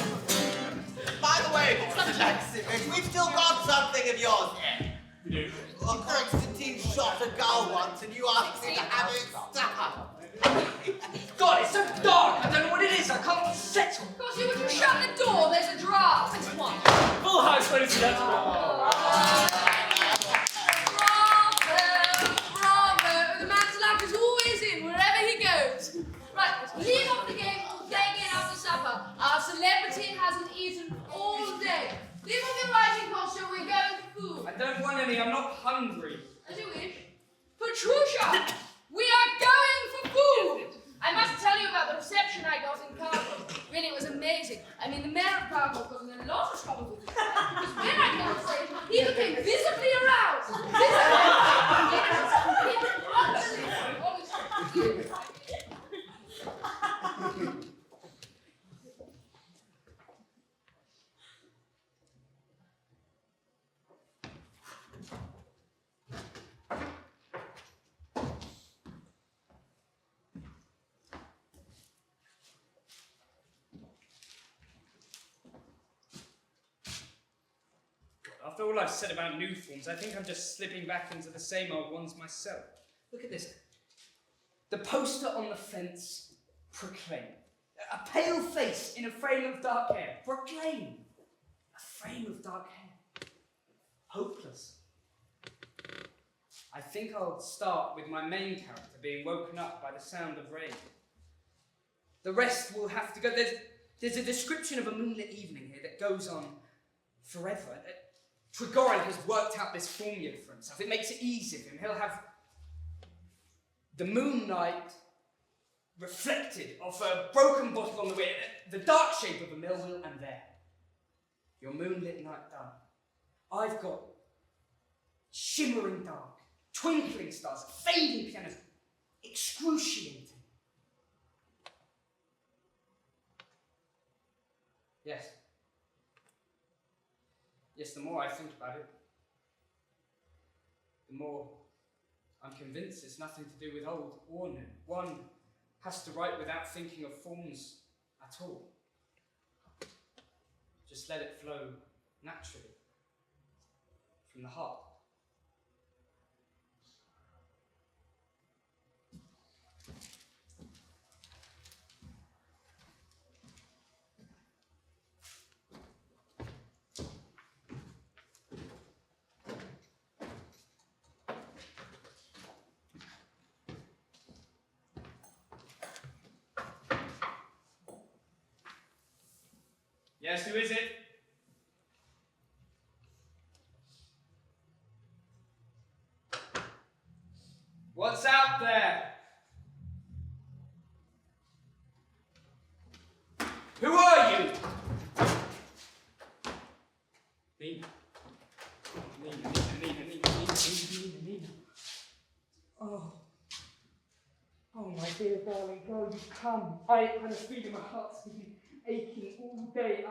By the way, Mr. Alexeyevich, we've still got something of yours here. We do. Well, Constantine shot a gull once and you asked me to have it stopped. God, it's so dark. I don't know what it is. I can't settle. Of course, you would just shut the door. There's a draft. It's one. Full house, ladies and gentlemen. Bravo! The man's luck is always in, wherever he goes. Right, leave off the game, play again after supper. Our celebrity hasn't eaten all day. Leave off your writing costume, we're going for food. I don't want any. I'm not hungry. As you wish. Patricia, we are going for food. I must tell you about the reception I got in Cargill. Really, it was amazing. I mean, the mayor of Cargill got in a lot of trouble with me. Because when I came on stage, he became visibly aroused. Visibly. He was unbelievable. After all I've said about new forms, I think I'm just slipping back into the same old ones myself. Look at this. The poster on the fence, proclaim. A pale face in a frame of dark hair, proclaim. A frame of dark hair. Hopeless. I think I'll start with my main character being woken up by the sound of rain. The rest will have to go. There's a description of a moonlit evening here that goes on forever. Trigorin has worked out this formula for himself. It makes it easy for him. He'll have the moonlight reflected off a broken bottle on the way, the dark shape of a mill wheel, and there, your moonlit night done. I've got shimmering dark, twinkling stars, fading pianos, excruciating. Yes. Yes, the more I think about it, the more I'm convinced it's nothing to do with old or new. One has to write without thinking of forms at all. Just let it flow naturally from the heart. Yes, who is it? What's out there? Who are you? Nina. Nina. Oh. Oh, my dear darling girl, you come. I had a feeling my heart's been aching all day.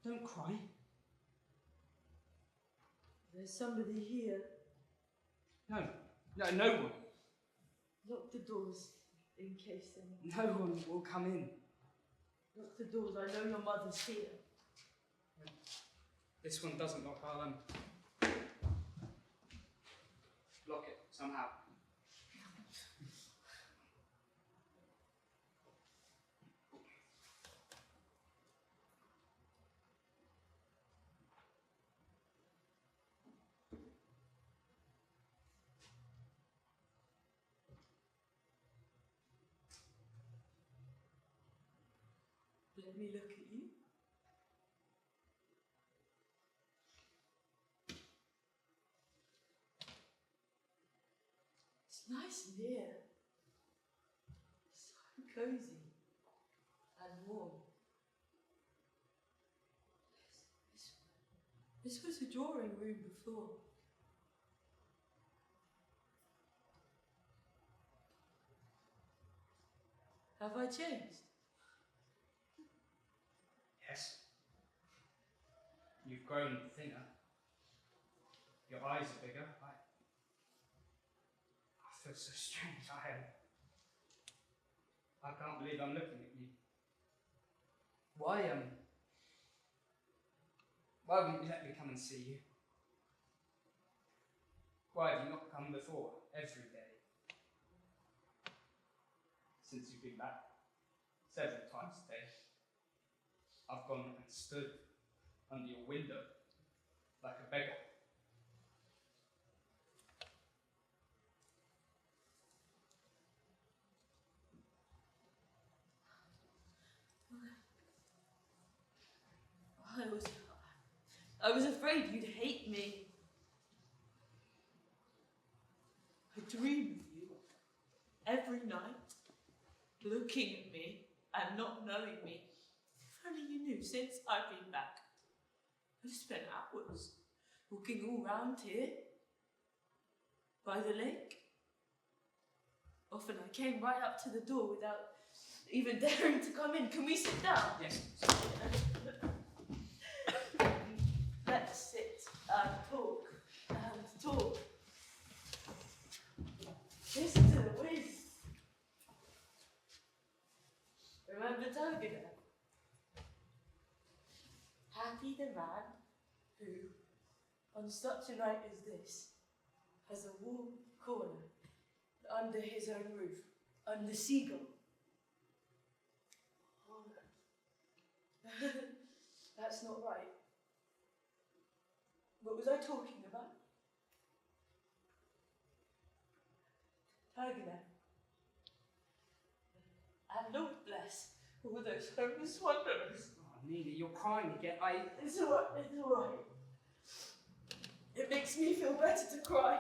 Don't cry. There's somebody here. No one. Lock the doors in case anyone. No one will come in. Lock the doors. I know your mother's here. This one doesn't lock. I'll lock it somehow. Let me look at you. It's nice in here. So cozy and warm. This was a drawing room before. Have I changed? Yes. You've grown thinner. Your eyes are bigger. I feel so strange. I can't believe I'm looking at you. Why wouldn't you let me come and see you? Why have you not come before, every day? Since you've been back, several times a day. I've gone and stood under your window like a beggar. I was afraid you'd hate me. I dream of you every night, looking at me and not knowing me. If only you knew, since I've been back, I've spent hours walking all round here, by the lake. Often I came right up to the door without even daring to come in. Can we sit down? Yes. Let's sit and talk and talk. Listen to the wind. Remember Togador? Happy the man who, on such a night as this, has a warm corner under his own roof, under Seagull. Oh, that's not right. What was I talking about? Tiger. And Lord bless all those homeless wanderers. Oh, Nina, you're crying again. It's alright. It makes me feel better to cry.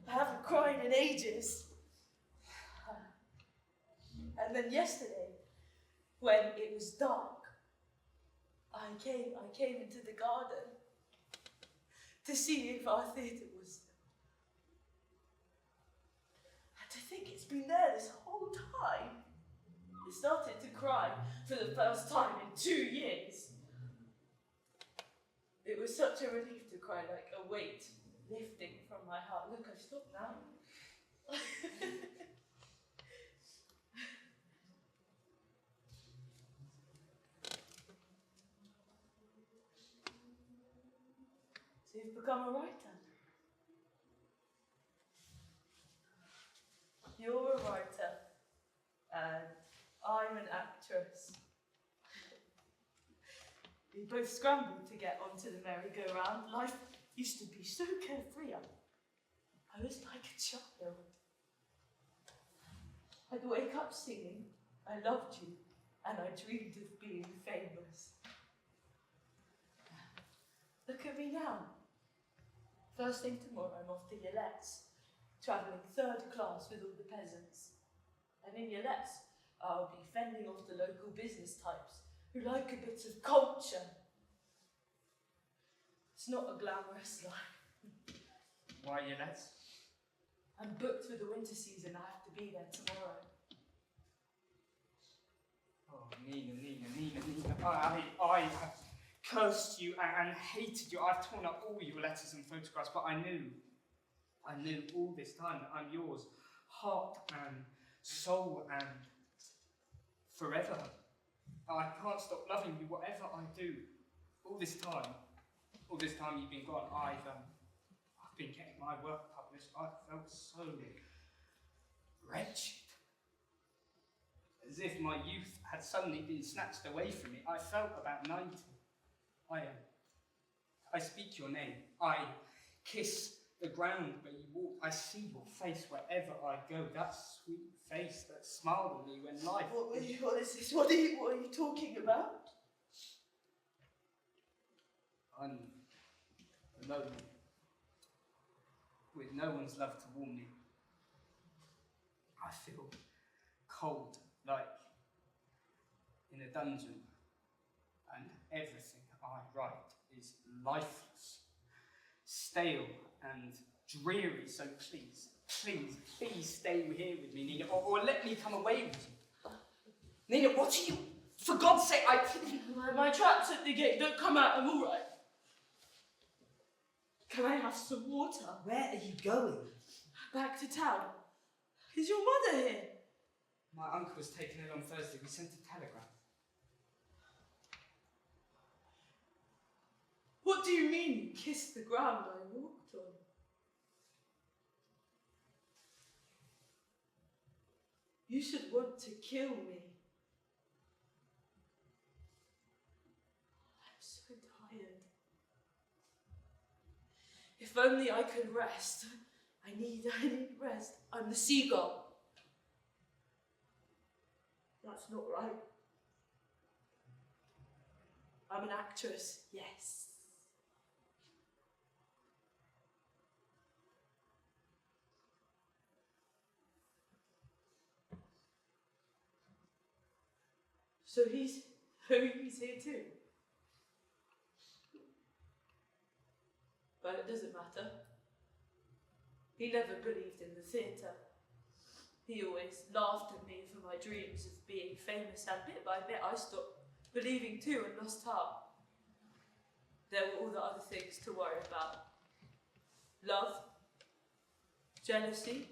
I haven't cried in ages. And then yesterday, when it was dark, I came into the garden to see if our theatre was still. And to think it's been there this whole time. I started to cry for the first time in 2 years. It was such a relief to cry, like a weight lifting from my heart. Look, I've stopped now. So you've become a writer. You're a writer, and I'm an actress. We both scrambled to get onto the merry-go-round. Life used to be so carefree. I was like a child. I'd wake up singing, I loved you, and I dreamed of being famous. Look at me now. First thing tomorrow, I'm off to Ylet's, travelling 3rd class with all the peasants. And in Ylet's, I'll be fending off the local business types who like a bit of culture. It's not a glamorous life. Why, Ylet's? I'm booked for the winter season. I have to be there tomorrow. Oh, Nina. I have cursed you and hated you. I've torn up all your letters and photographs, but I knew all this time that I'm yours, heart and soul and forever. I can't stop loving you, whatever I do. All this time you've been gone, I've been getting my work published. I felt so wretched. As if my youth had suddenly been snatched away from me. I felt about 90. I speak your name. I kiss the ground where you walk. I see your face wherever I go. That sweet face that smiled at me when life... What is this? What are you talking about? I'm alone, with no one's love to warm me. I feel cold, like in a dungeon, and everything I write is lifeless, stale and dreary, so please stay here with me, Nina, or let me come away with you. Nina, what are you... For God's sake, My trap's at the gate. Don't come out. I'm all right. Can I have some water? Where are you going? Back to town. Is your mother here? My uncle was taken ill on Thursday. We sent a telegram. What do you mean you kissed the ground I walked on? You should want to kill me. I'm so tired. If only I could rest. I need rest. I'm the Seagull. That's not right. I'm an actress, yes. So he's here too. But it doesn't matter. He never believed in the theatre. He always laughed at me for my dreams of being famous, and bit by bit I stopped believing too and lost heart. There were all the other things to worry about. Love, jealousy,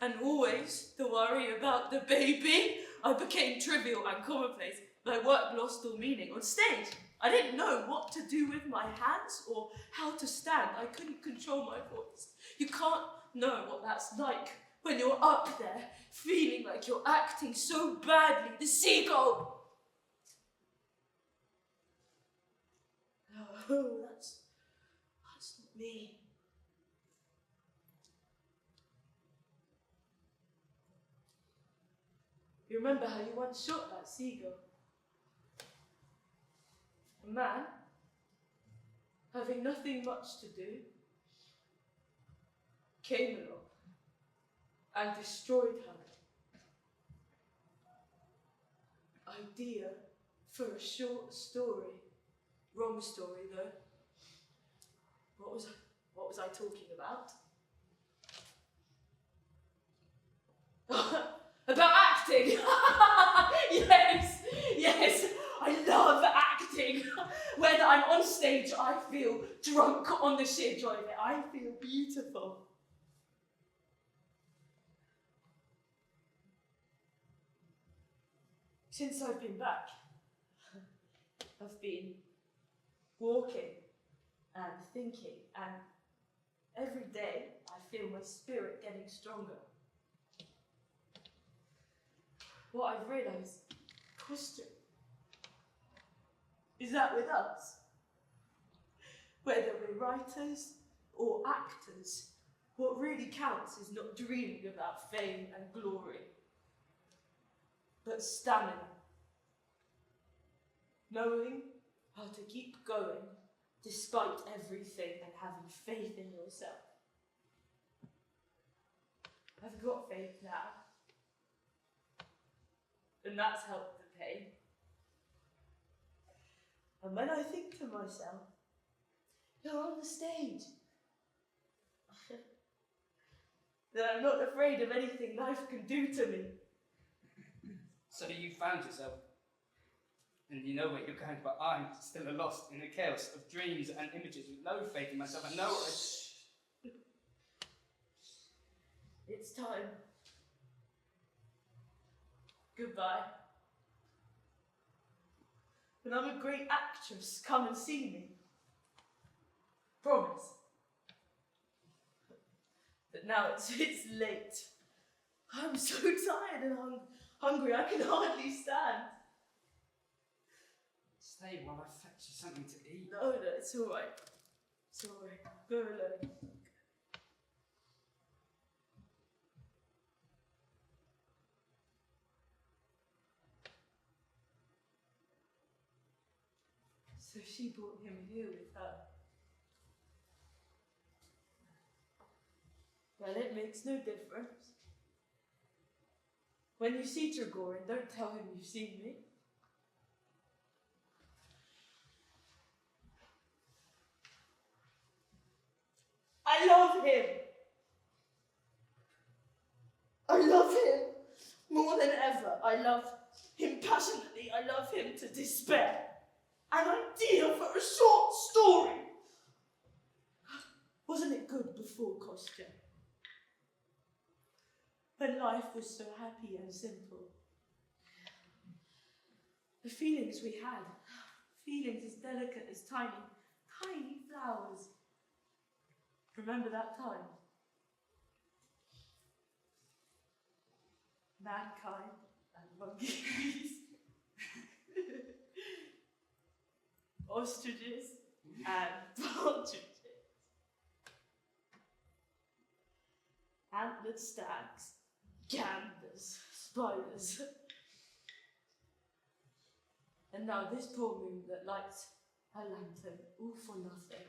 and always the worry about the baby. I became trivial and commonplace. My work lost all meaning on stage. I didn't know what to do with my hands or how to stand. I couldn't control my voice. You can't know what that's like when you're up there feeling like you're acting so badly. The Seagull! Oh, that's not me. You remember how you once shot that seagull? A man, having nothing much to do, came along and destroyed her. Idea for a short story. Wrong story though. What was I talking about? About acting! Yes, I love acting. Whether I'm on stage, I feel drunk. On the ship, enjoying it, I feel beautiful. Since I've been back, I've been walking and thinking, and every day I feel my spirit getting stronger. What I've realised, question, is that with us, whether we're writers or actors, what really counts is not dreaming about fame and glory, but stamina. Knowing how to keep going despite everything and having faith in yourself. I've got faith now. And that's helped the pain. And when I think to myself, you're on the stage, then I'm not afraid of anything life can do to me. So you found yourself, and you know where you're going, but I'm still lost in the chaos of dreams and images with no faith in myself and no... It's time. Goodbye. When I'm a great actress, come and see me. Promise. But now it's late. I'm so tired and hungry, I can hardly stand. Stay while I fetch you something to eat. No, it's all right. It's all right. Go alone. So she brought him here with her. Well, it makes no difference. When you see Trigorin, don't tell him you've seen me. I love him. I love him more than ever. I love him passionately. I love him to despair. An idea for a short story. Wasn't it good before Kostya? When life was so happy and simple. The feelings we had, feelings as delicate as tiny, tiny flowers. Remember that time? Mankind and monkeys. Ostriches and partridges. Antlered stags, ganders, spiders. And now this poor moon that lights her lantern all for nothing.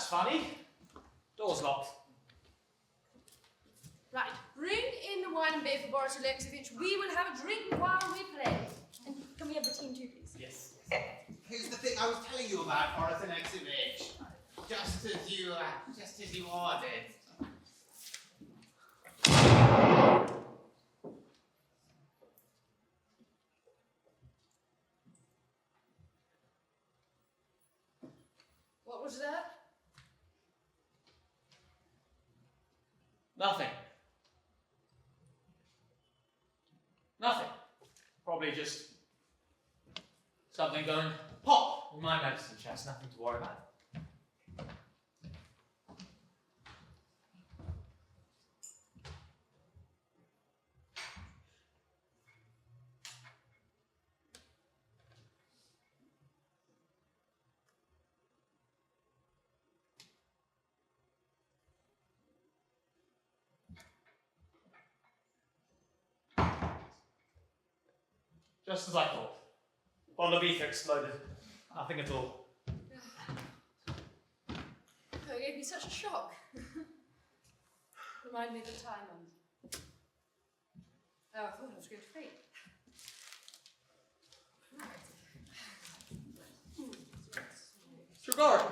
That's funny. Door's locked. Right, bring in the wine and beer for Boris Alexeyevich. We will have a drink while we play. And can we have the team too, please? Yes. Here's the thing I was telling you about, Boris Alexeyevich. Just as you ordered. What was that? Nothing. Nothing. Probably just something going pop in my medicine chest. Nothing to worry about. Just as I thought. Bottle of ether exploded. Nothing at all. Oh, it gave me such a shock. Remind me of the time oh, I thought I was going to faint. Mr. Gordon,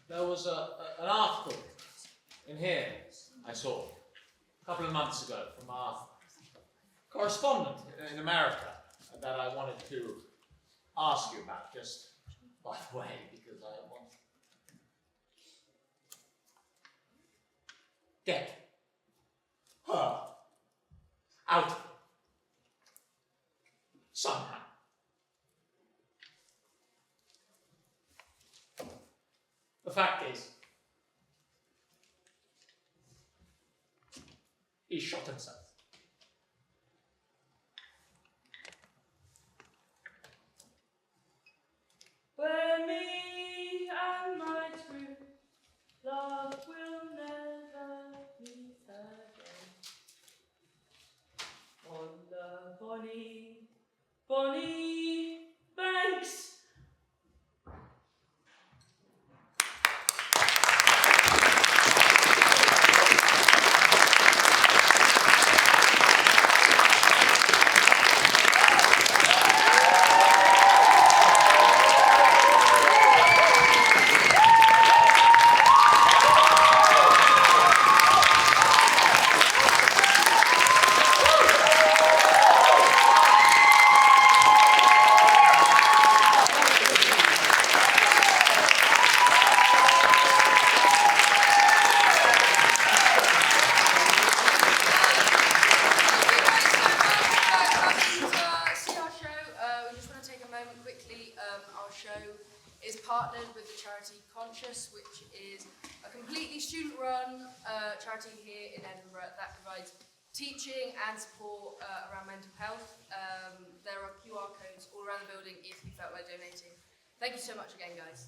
there was an article in here I saw a couple of months ago from our correspondent in America that I wanted to ask you about, just by the way, because I want to get her out of it somehow. The fact is, he shot himself. Where me and my true love will never meet again. On the bonny, bonny banks. Which is a completely student-run charity here in Edinburgh that provides teaching and support around mental health. There are QR codes all around the building if you felt like donating. Thank you so much again, guys.